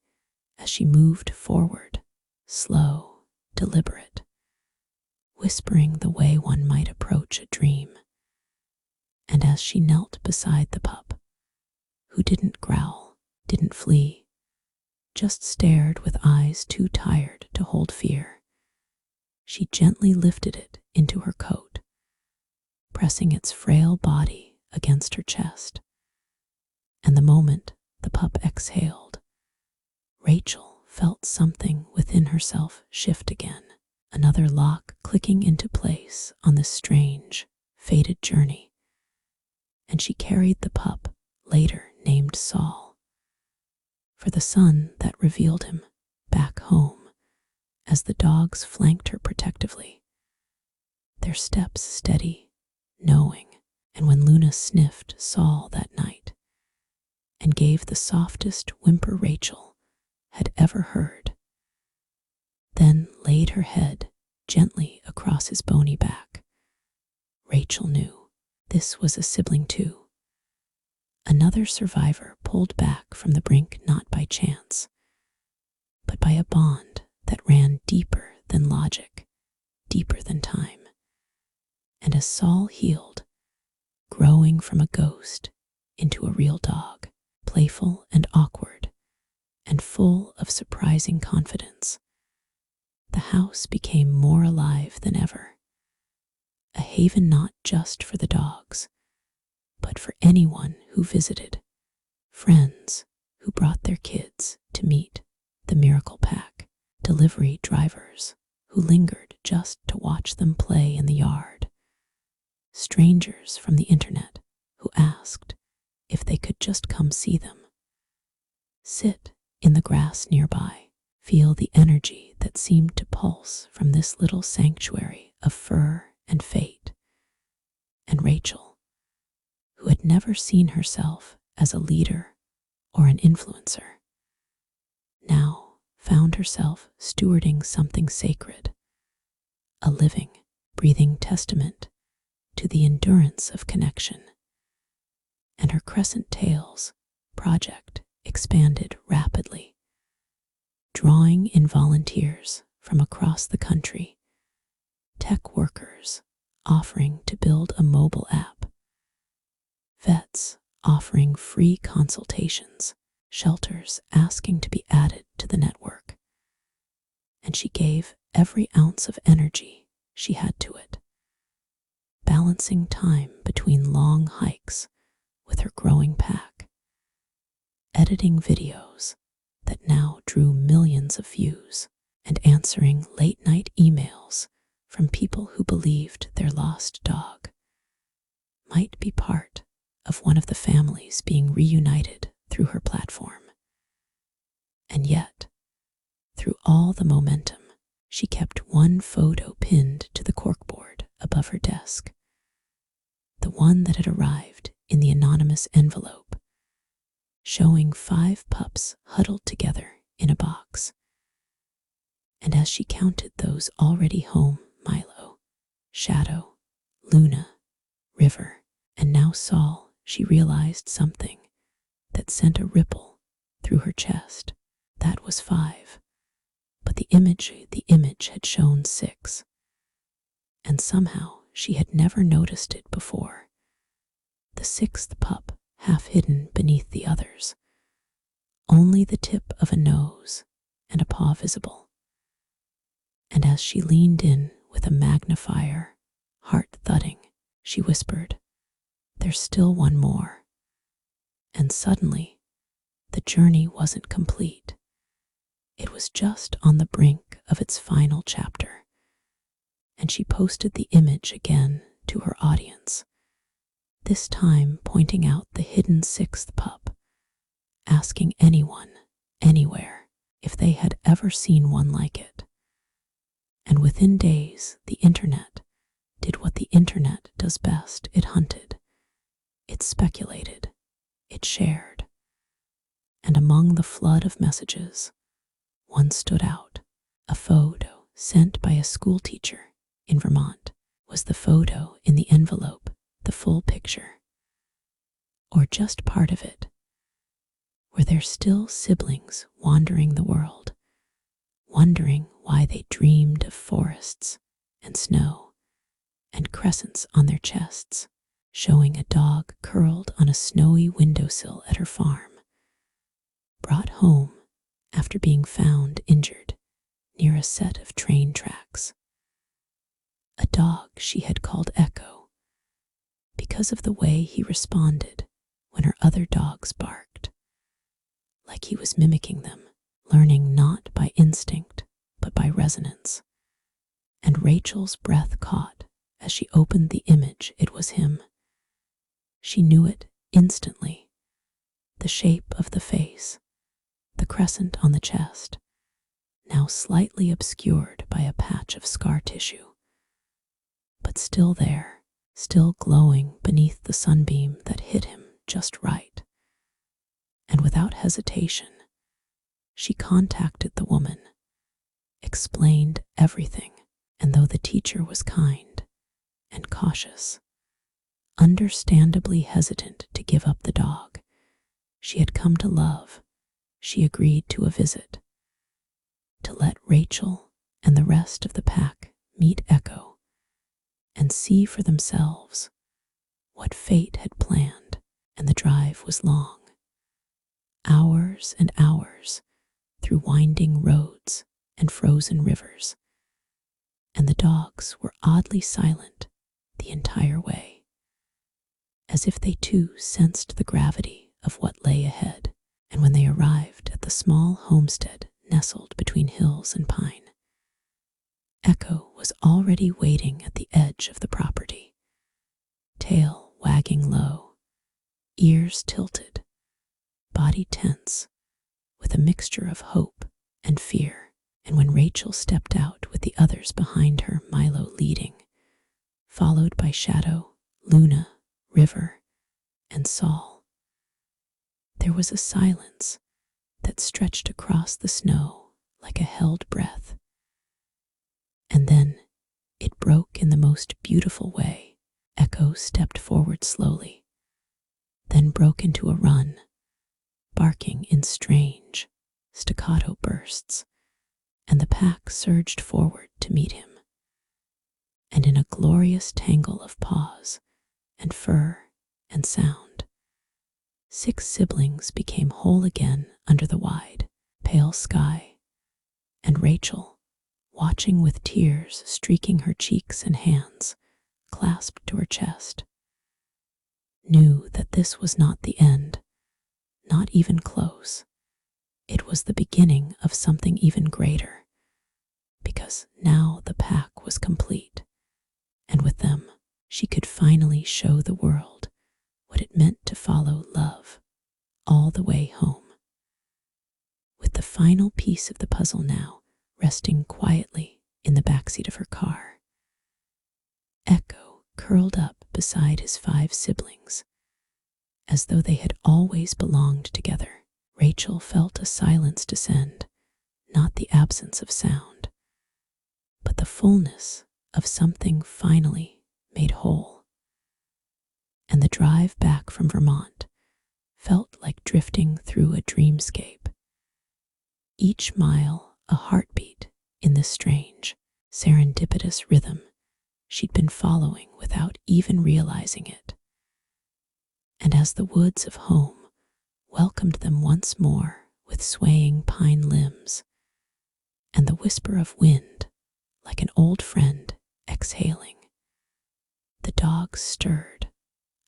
S1: as she moved forward, slow, deliberate, whispering the way one might approach a dream. And as she knelt beside the pup, who didn't growl, didn't flee, just stared with eyes too tired to hold fear, she gently lifted it into her coat, pressing its frail body against her chest. And the moment the pup exhaled, Rachel felt something within herself shift again, another lock clicking into place on this strange, fated journey. And she carried the pup, later named Saul, for the sun that revealed him, back home, as the dogs flanked her protectively, their steps steady, knowing. And when Luna sniffed Saul that night and gave the softest whimper Rachel had ever heard, then laid her head gently across his bony back, Rachel knew this was a sibling too, another survivor pulled back from the brink not by chance, but by a bond that ran deeper than logic, deeper than time. And as Saul healed, growing from a ghost into a real dog, playful and awkward, and full of surprising confidence, the house became more alive than ever, a haven not just for the dogs, but for anyone who visited, friends who brought their kids to meet the miracle pack, delivery drivers who lingered just to watch them play in the yard, strangers from the internet who asked if they could just come see them, sit in the grass nearby, feel the energy that seemed to pulse from this little sanctuary of fur and fate. And Rachel, who had never seen herself as a leader or an influencer, now found herself stewarding something sacred, a living, breathing testament to the endurance of connection, and her Crescent Tales project expanded rapidly, drawing in volunteers from across the country, tech workers offering to build a mobile app, vets offering free consultations, shelters asking to be added to the network. And she gave every ounce of energy she had to it, balancing time between long hikes with her growing pack, editing videos that now drew millions of views, and answering late-night emails from people who believed their lost dog might be part of one of the families being reunited through her platform. And yet, through all the momentum, she kept one photo pinned to the corkboard above her desk, the one that had arrived in the anonymous envelope, showing 5 pups huddled together in a box. And as she counted those already home, Milo, Shadow, Luna, River, and now Saul, she realized something that sent a ripple through her chest. That was 5, but the image had shown 6, and somehow she had never noticed it before. The 6th pup half hidden beneath the others, only the tip of a nose and a paw visible. And as she leaned in with a magnifier, heart thudding, she whispered, "There's still one more." And suddenly, the journey wasn't complete. It was just on the brink of its final chapter, and she posted the image again to her audience, this time pointing out the hidden 6th pup, asking anyone, anywhere, if they had ever seen one like it. And within days, the internet did what the internet does best. It hunted, it speculated, it shared. And among the flood of messages, one stood out. A photo sent by a school teacher in Vermont. Was the photo in the envelope the full picture? Or just part of it? Were there still siblings wandering the world, wondering why they dreamed of forests and snow and crescents on their chests, showing a dog curled on a snowy windowsill at her farm, brought home after being found injured near a set of train tracks. A dog she had called Echo because of the way he responded when her other dogs barked, like he was mimicking them, learning not by instinct but by resonance. And Rachel's breath caught as she opened the image. It was him. She knew it instantly. The shape of the face, the crescent on the chest, now slightly obscured by a patch of scar tissue, but still there, still glowing beneath the sunbeam that hit him just right. And without hesitation, she contacted the woman, explained everything, and though the teacher was kind and cautious, understandably hesitant to give up the dog she had come to love, she agreed to a visit, to let Rachel and the rest of the pack meet Echo and see for themselves what fate had planned. And the drive was long, hours and hours through winding roads and frozen rivers, and the dogs were oddly silent the entire way, as if they too sensed the gravity of what lay ahead. And when they arrived at the small homestead nestled between hills and pine, Echo was already waiting at the edge of the property, tail wagging low, ears tilted, body tense, with a mixture of hope and fear. And when Rachel stepped out with the others behind her, Milo leading, followed by Shadow, Luna, River, and Saul, there was a silence that stretched across the snow like a held breath. And then it broke in the most beautiful way. Echo stepped forward slowly, then broke into a run, barking in strange, staccato bursts, and the pack surged forward to meet him. And in a glorious tangle of paws and fur and sound, 6 siblings became whole again under the wide, pale sky, and Rachel, watching with tears streaking her cheeks and hands clasped to her chest, knew that this was not the end, not even close. It was the beginning of something even greater, because now the pack was complete, and with them she could finally show the world what it meant to follow love all the way home. With the final piece of the puzzle now resting quietly in the backseat of her car, Echo curled up beside his 5 siblings, as though they had always belonged together. Rachel felt a silence descend, not the absence of sound, but the fullness of something finally made whole. And the drive back from Vermont felt like drifting through a dreamscape, each mile a heartbeat in the strange, serendipitous rhythm she'd been following without even realizing it. And as the woods of home welcomed them once more with swaying pine limbs, and the whisper of wind like an old friend exhaling, the dogs stirred,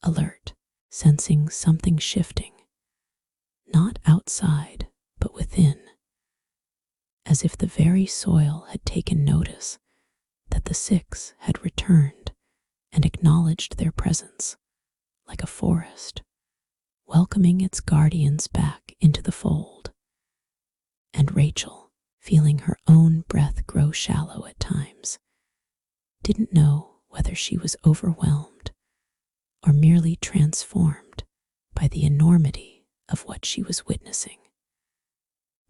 S1: alert, sensing something shifting, not outside but within, as if the very soil had taken notice that the 6 had returned and acknowledged their presence, like a forest, welcoming its guardians back into the fold. And Rachel, feeling her own breath grow shallow at times, didn't know whether she was overwhelmed or merely transformed by the enormity of what she was witnessing.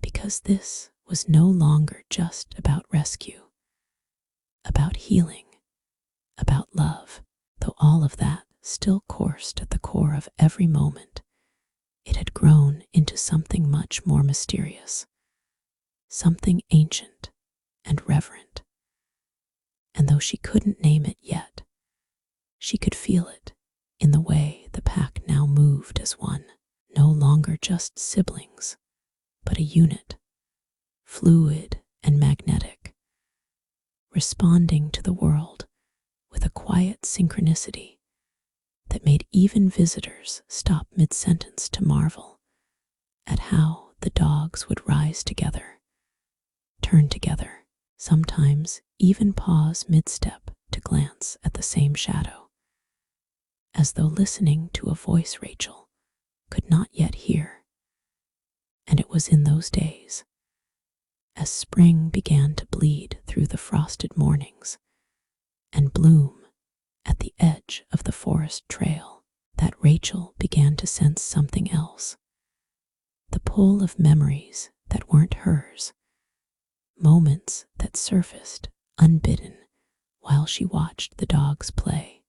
S1: Because this was no longer just about rescue, about healing, about love, though all of that still coursed at the core of every moment. It had grown into something much more mysterious, something ancient and reverent. And though she couldn't name it yet, she could feel it in the way the pack now moved as one, no longer just siblings, but a unit, fluid and magnetic, responding to the world with a quiet synchronicity that made even visitors stop mid-sentence to marvel at how the dogs would rise together, turn together, sometimes even pause mid-step to glance at the same shadow, as though listening to a voice Rachel could not yet hear. And it was in those days, as spring began to bleed through the frosted mornings and bloom at the edge of the forest trail, that Rachel began to sense something else, the pull of memories that weren't hers, moments that surfaced unbidden while she watched the dogs play,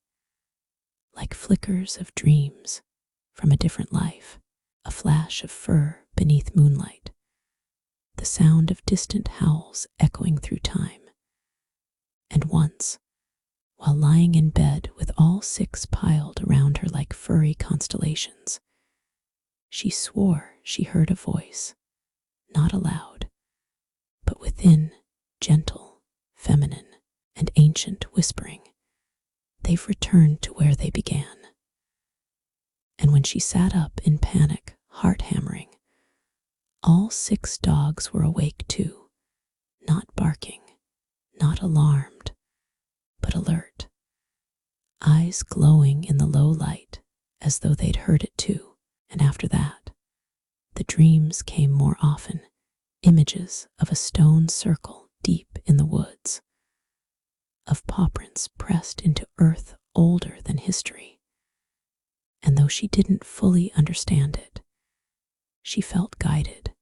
S1: like flickers of dreams from a different life, a flash of fur beneath moonlight, the sound of distant howls echoing through time. And once, while lying in bed with all 6 piled around her like furry constellations, she swore she heard a voice, not aloud, but within, gentle, feminine, and ancient, whispering, "They've returned to where they began." And when she sat up in panic, heart hammering, all 6 dogs were awake too, not barking, not alarmed, but alert, eyes glowing in the low light as though they'd heard it too. And after that, the dreams came more often, images of a stone circle deep in the woods, of paw prints pressed into earth older than history. And though she didn't fully understand it, she felt guided,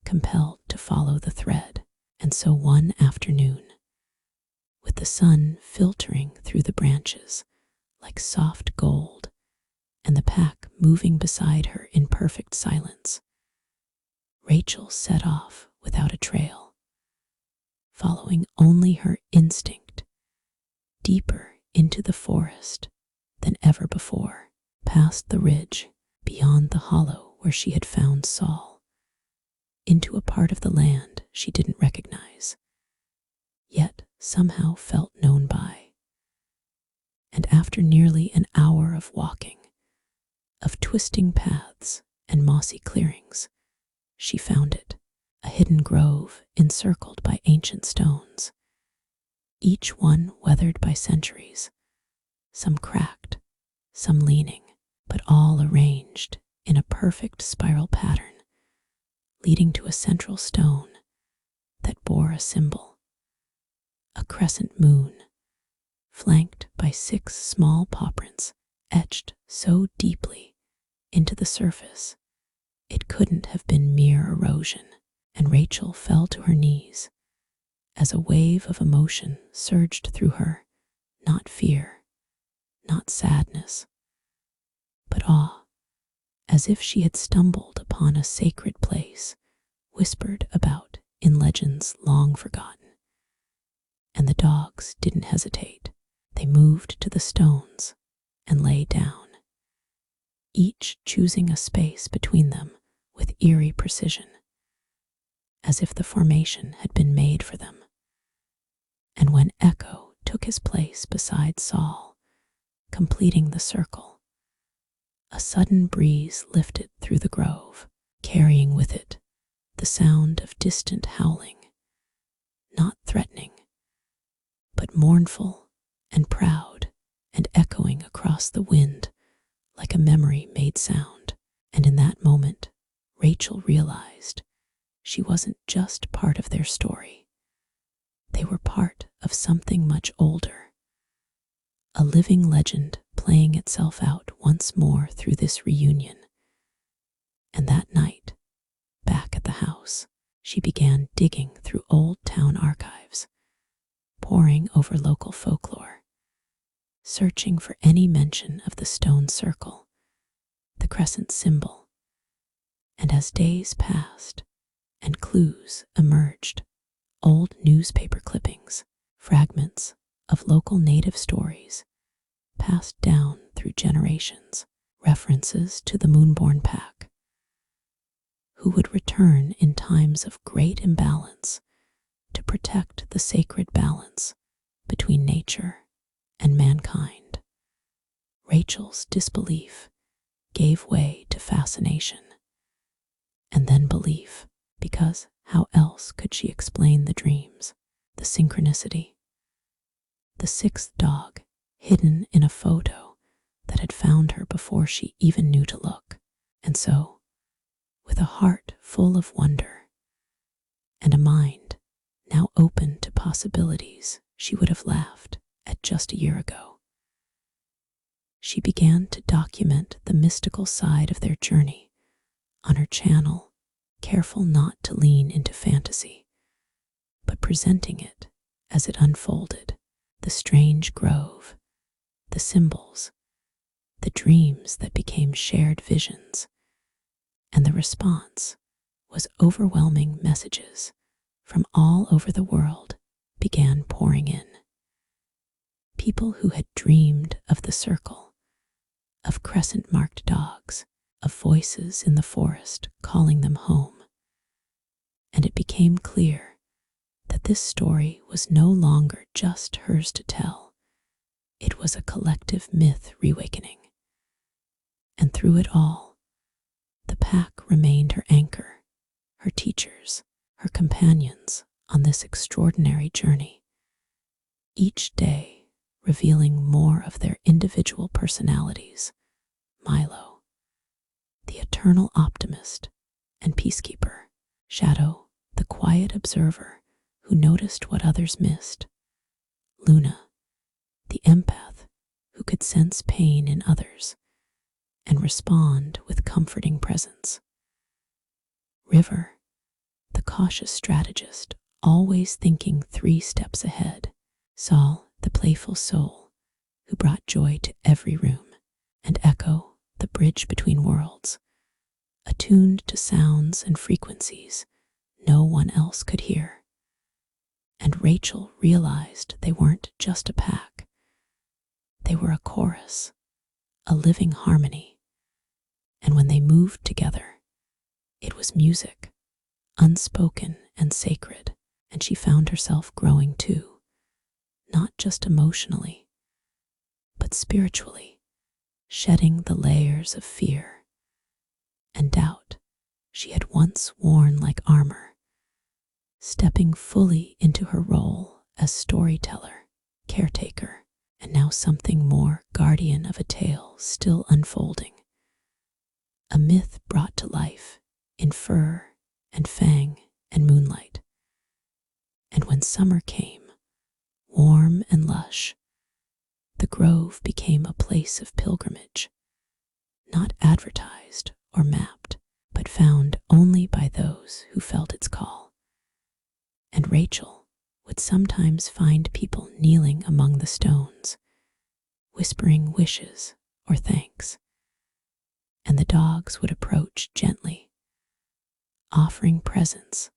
S1: compelled to follow the thread. And so one afternoon, with the sun filtering through the branches like soft gold, and the pack moving beside her in perfect silence. Rachel set off without a trail, following only her instinct, deeper into the forest than ever before, past the ridge, beyond the hollow where she had found Saul, into a part of the land she didn't recognize, yet somehow felt known by. And after nearly an hour of walking, of twisting paths and mossy clearings, she found it, a hidden grove encircled by ancient stones, each one weathered by centuries, some cracked, some leaning, but all arranged in a perfect spiral pattern, leading to a central stone that bore a symbol, a crescent moon, flanked by 6 small paw prints etched so deeply into the surface it couldn't have been mere erosion. And Rachel fell to her knees as a wave of emotion surged through her, not fear, not sadness, but awe, as if she had stumbled upon a sacred place whispered about in legends long forgotten. And the dogs didn't hesitate. They moved to the stones and lay down, each choosing a space between them with eerie precision, as if the formation had been made for them. And when Echo took his place beside Saul, completing the circle, a sudden breeze lifted through the grove, carrying with it the sound of distant howling, not threatening, but mournful and proud, and echoing across the wind like a memory-made sound. And in that moment, Rachel realized she wasn't just part of their story. They were part of something much older, a living legend playing itself out once more through this reunion. And that night, back at the house, she began digging through old town archives, poring over local folklore, searching for any mention of the stone circle, the crescent symbol. And as days passed and clues emerged, old newspaper clippings, fragments of local native stories passed down through generations, references to the Moonborn Pack, who would return in times of great imbalance to protect the sacred balance between nature and mankind. Rachel's disbelief gave way to fascination, and then belief, because how else could she explain the dreams, the synchronicity? The 6th dog hidden in a photo that had found her before she even knew to look. And so, with a heart full of wonder and a mind now open to possibilities she would have laughed at just a year ago, she began to document the mystical side of their journey on her channel, careful not to lean into fantasy, but presenting it as it unfolded, the strange grove, the symbols, the dreams that became shared visions. And the response was overwhelming. Messages from all over the world began pouring in. People who had dreamed of the circle, of crescent-marked dogs, of voices in the forest calling them home. And it became clear that this story was no longer just hers to tell. It was a collective myth reawakening. And through it all, the pack remained her anchor, her teachers, her companions on this extraordinary journey, each day revealing more of their individual personalities. Milo, the eternal optimist and peacekeeper; Shadow, the quiet observer who noticed what others missed; Luna, the empath who could sense pain in others and respond with comforting presence; River, the cautious strategist, always thinking 3 steps ahead; Saul, the playful soul who brought joy to every room, and Echo, the bridge between worlds, attuned to sounds and frequencies no one else could hear. And Rachel realized they weren't just a pack. They were a chorus, a living harmony. And when they moved together, it was music, unspoken and sacred, and she found herself growing too, not just emotionally, but spiritually, shedding the layers of fear and doubt she had once worn like armor, stepping fully into her role as storyteller, caretaker, and now something more, guardian of a tale still unfolding. A myth brought to life in fur and fang and moonlight. And when summer came, warm and lush, the grove became a place of pilgrimage, not advertised or mapped, but found only by those who felt its call. And Rachel would sometimes find people kneeling among the stones, whispering wishes or thanks, and the dogs would approach gently, offering presents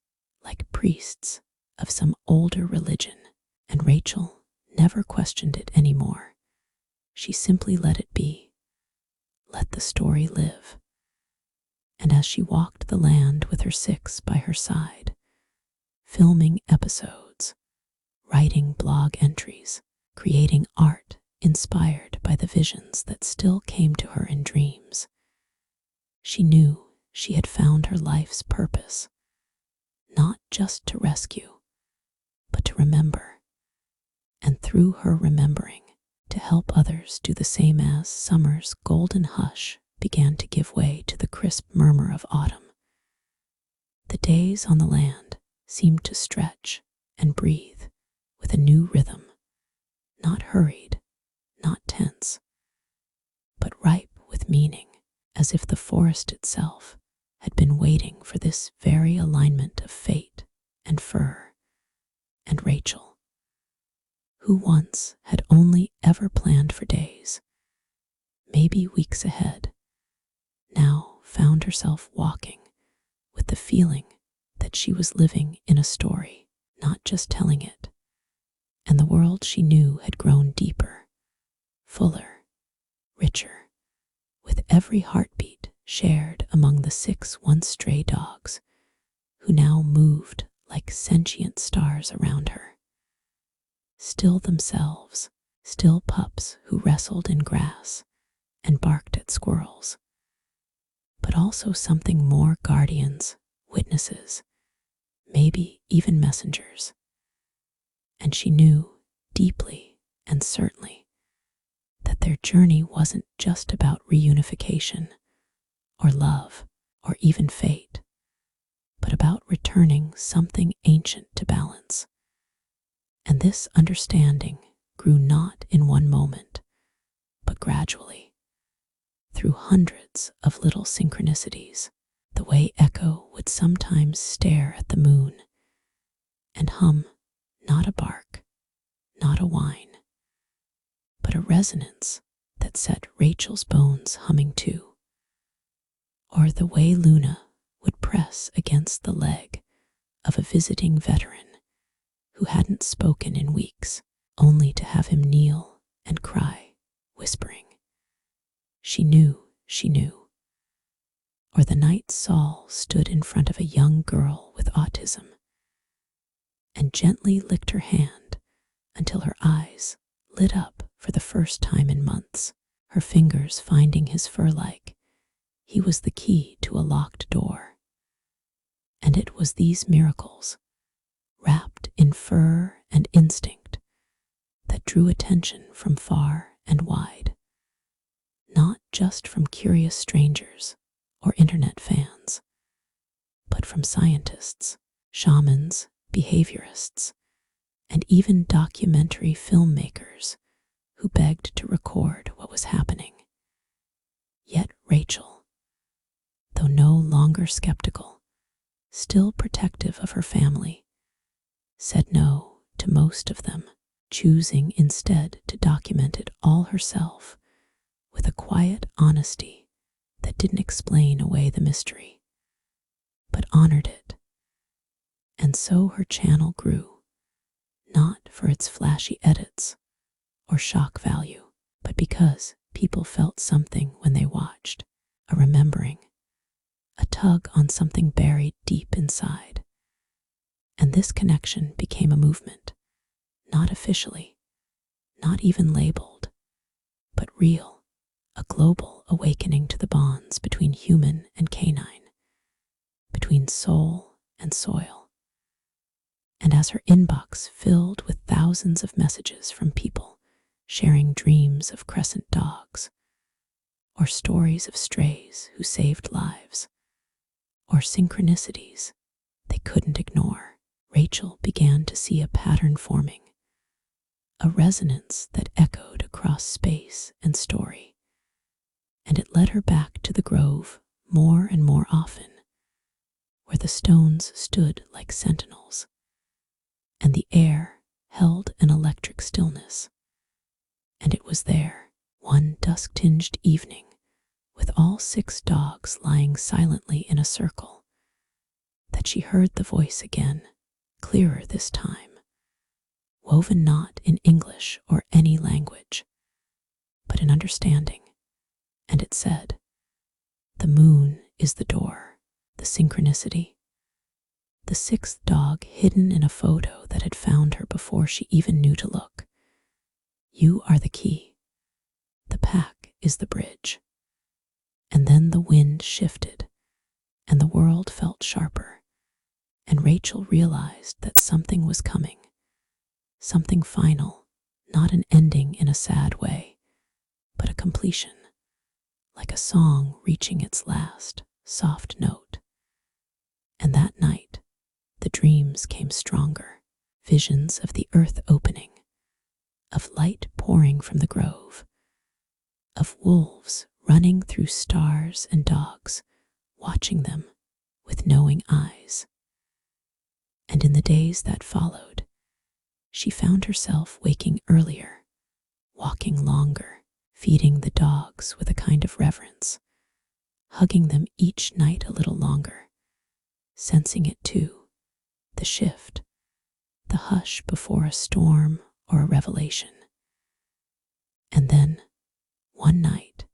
S1: like priests of some older religion. And Rachel never questioned it anymore. She simply let it be, let the story live. And as she walked the land with her six by her side, filming episodes, writing blog entries, creating art inspired by the visions that still came to her in dreams, she knew she had found her life's purpose, not just to rescue, but to remember. And through her remembering, to help others do the same as summer's golden hush began to give way to the crisp murmur of autumn. The days on the land seemed to stretch and breathe with a new rhythm, not hurried, not tense, but ripe with meaning, as if the forest itself had been waiting for this very alignment of fate and fur. And Rachel, who once had only ever planned for days, maybe weeks ahead, now found herself walking with the feeling that she was living in a story, not just telling it. And the world she knew had grown deeper, fuller, richer, with every heartbeat shared among the 6 once stray dogs, who now moved like sentient stars around her. Still themselves, still pups who wrestled in grass and barked at squirrels, but also something more, guardians, witnesses, maybe even messengers. And she knew deeply and certainly that their journey wasn't just about reunification or love or even fate, but about returning something ancient to balance. And this understanding grew not in one moment, but gradually, through hundreds of little synchronicities, the way Echo would sometimes stare at the moon and hum not a bark, not a whine, but a resonance that set Rachel's bones humming too. Or the way Luna would press against the leg of a visiting veteran who hadn't spoken in weeks, only to have him kneel and cry, whispering, "She knew, she knew." Or the night Saul stood in front of a young girl with autism and gently licked her hand until her eyes lit up for the first time in months, her fingers finding his fur like he was the key to a locked door. And it was these miracles, wrapped in fur and instinct, that drew attention from far and wide, not just from curious strangers or internet fans, but from scientists, shamans, behaviorists, and even documentary filmmakers who begged to record what was happening. Yet Rachel, though no longer skeptical, still protective of her family, said no to most of them, choosing instead to document it all herself with a quiet honesty that didn't explain away the mystery, but honored it. And so her channel grew, not for its flashy edits or shock value, but because people felt something when they watched, a remembering, a tug on something buried deep inside. And this connection became a movement, not officially, not even labeled, but real, a global awakening to the bonds between human and canine, between soul and soil. And as her inbox filled with thousands of messages from people sharing dreams of crescent dogs, or stories of strays who saved lives, or synchronicities they couldn't ignore, Rachel began to see a pattern forming, a resonance that echoed across space and story. And it led her back to the grove more and more often, where the stones stood like sentinels, and the air held an electric stillness. And it was there, one dusk-tinged evening, with all 6 dogs lying silently in a circle, that she heard the voice again, clearer this time, woven not in English or any language, but in understanding. And it said, "The moon is the door, the synchronicity." The 6th dog hidden in a photo that had found her before she even knew to look. You are the key. The pack is the bridge. And then the wind shifted, and the world felt sharper, and Rachel realized that something was coming, something final, not an ending in a sad way, but a completion, like a song reaching its last, soft note. And that night, the dreams came stronger, visions of the earth opening, of light pouring from the grove, of wolves running through stars and dogs, watching them with knowing eyes. And in the days that followed, she found herself waking earlier, walking longer, feeding the dogs with a kind of reverence, hugging them each night a little longer, sensing it too, the shift, the hush before a storm or a revelation. And then, one night,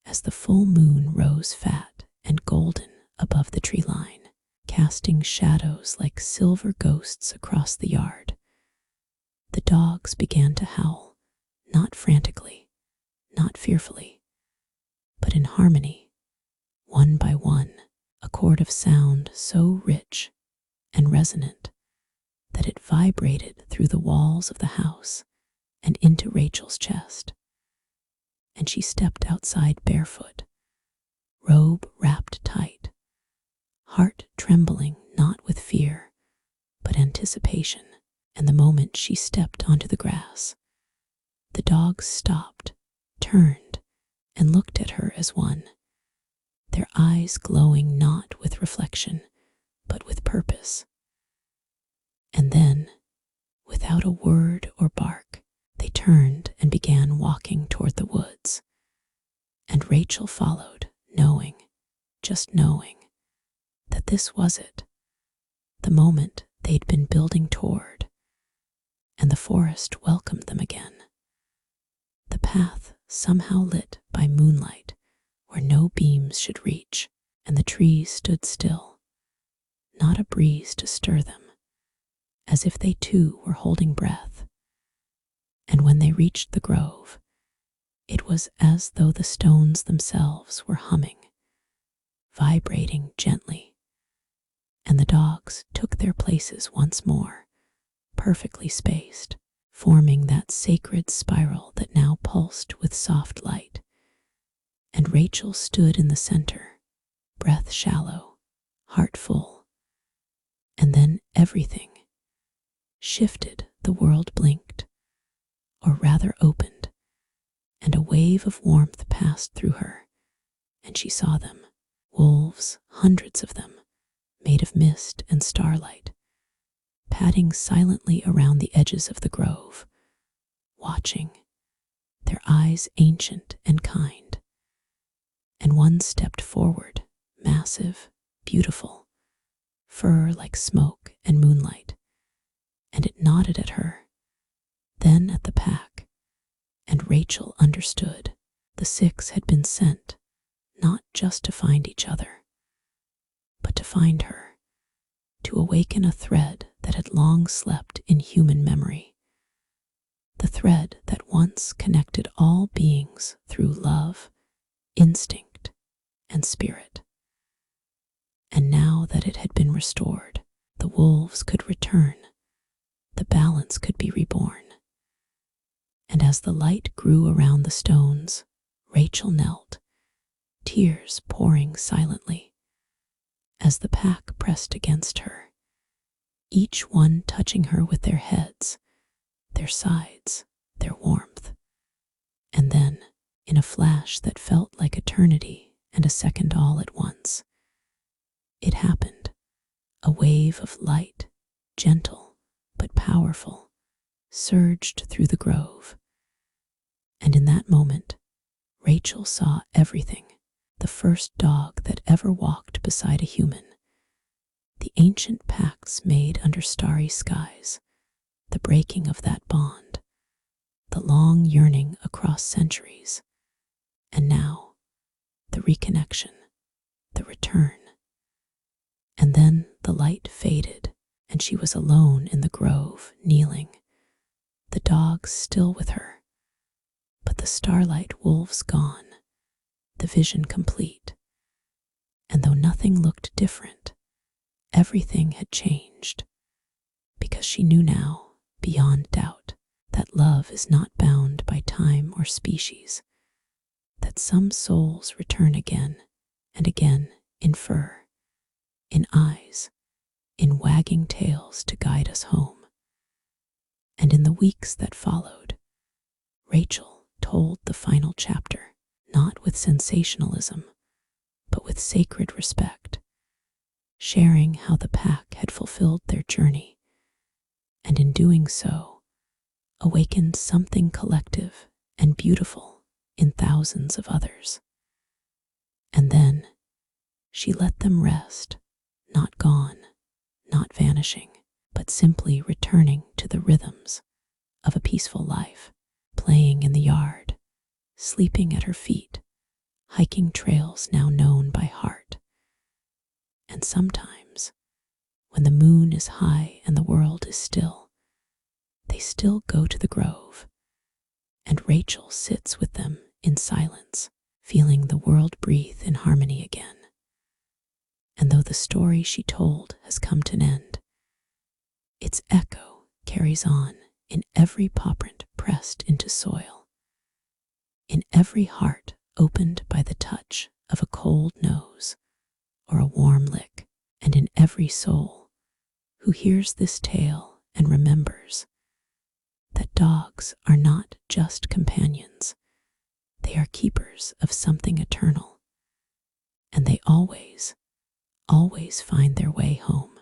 S1: as the full moon rose fat and golden above the tree line, casting shadows like silver ghosts across the yard, the dogs began to howl, not frantically, not fearfully, but in harmony, one by one, a chord of sound so rich and resonant that it vibrated through the walls of the house and into Rachel's chest. And she stepped outside barefoot, robe wrapped tight, heart trembling not with fear, but anticipation. And the moment she stepped onto the grass, the dogs stopped, turned, and looked at her as one, their eyes glowing not with reflection, but with purpose. And then, without a word or bark, they turned and began walking toward the woods. And Rachel followed, knowing, just knowing, that this was it, the moment they'd been building toward. And the forest welcomed them again. The path somehow lit by moonlight where no beams should reach, and the trees stood still, not a breeze to stir them, as if they too were holding breath. And when they reached the grove, it was as though the stones themselves were humming, vibrating gently, and the dogs took their places once more, perfectly spaced, forming that sacred spiral that now pulsed with soft light. And Rachel stood in the center, breath shallow, heart full. And then everything shifted. The world blinked, or rather opened, and a wave of warmth passed through her, and she saw them, wolves, hundreds of them, made of mist and starlight, padding silently around the edges of the grove, watching, their eyes ancient and kind. And one stepped forward, massive, beautiful, fur like smoke and moonlight, and it nodded at her, then at the pack, and Rachel understood. The six had been sent, not just to find each other, but to find her, to awaken a thread that had long slept in human memory, the thread that once connected all beings through love, instinct, and spirit. And now that it had been restored, the wolves could return, the balance could be reborn. And as the light grew around the stones, Rachel knelt, tears pouring silently, as the pack pressed against her, each one touching her with their heads, their sides, their warmth. And then, in a flash that felt like eternity and a second all at once, it happened. A wave of light, gentle but powerful, surged through the grove. And in that moment, Rachel saw everything, the first dog that ever walked beside a human, the ancient pacts made under starry skies, the breaking of that bond, the long yearning across centuries, and now, the reconnection, the return. And then the light faded, and she was alone in the grove, kneeling, the dogs still with her, but the starlight wolves gone, the vision complete. And though nothing looked different, everything had changed, because she knew now, beyond doubt, that love is not bound by time or species, that some souls return again and again in fur, in eyes, in wagging tails to guide us home. And in the weeks that followed, Rachel told the final chapter, not with sensationalism, but with sacred respect, sharing how the pack had fulfilled their journey, and in doing so, awakened something collective and beautiful in thousands of others. And then she let them rest, not gone, not vanishing, but simply returning to the rhythms of a peaceful life, playing in the yard, sleeping at her feet, hiking trails now known by heart. And sometimes, when the moon is high and the world is still, they still go to the grove, and Rachel sits with them in silence, feeling the world breathe in harmony again. And though the story she told has come to an end, its echo carries on in every paw print pressed into soil, in every heart opened by the touch of a cold nose or a warm lick, and in every soul who hears this tale and remembers that dogs are not just companions, they are keepers of something eternal, and they always find their way home.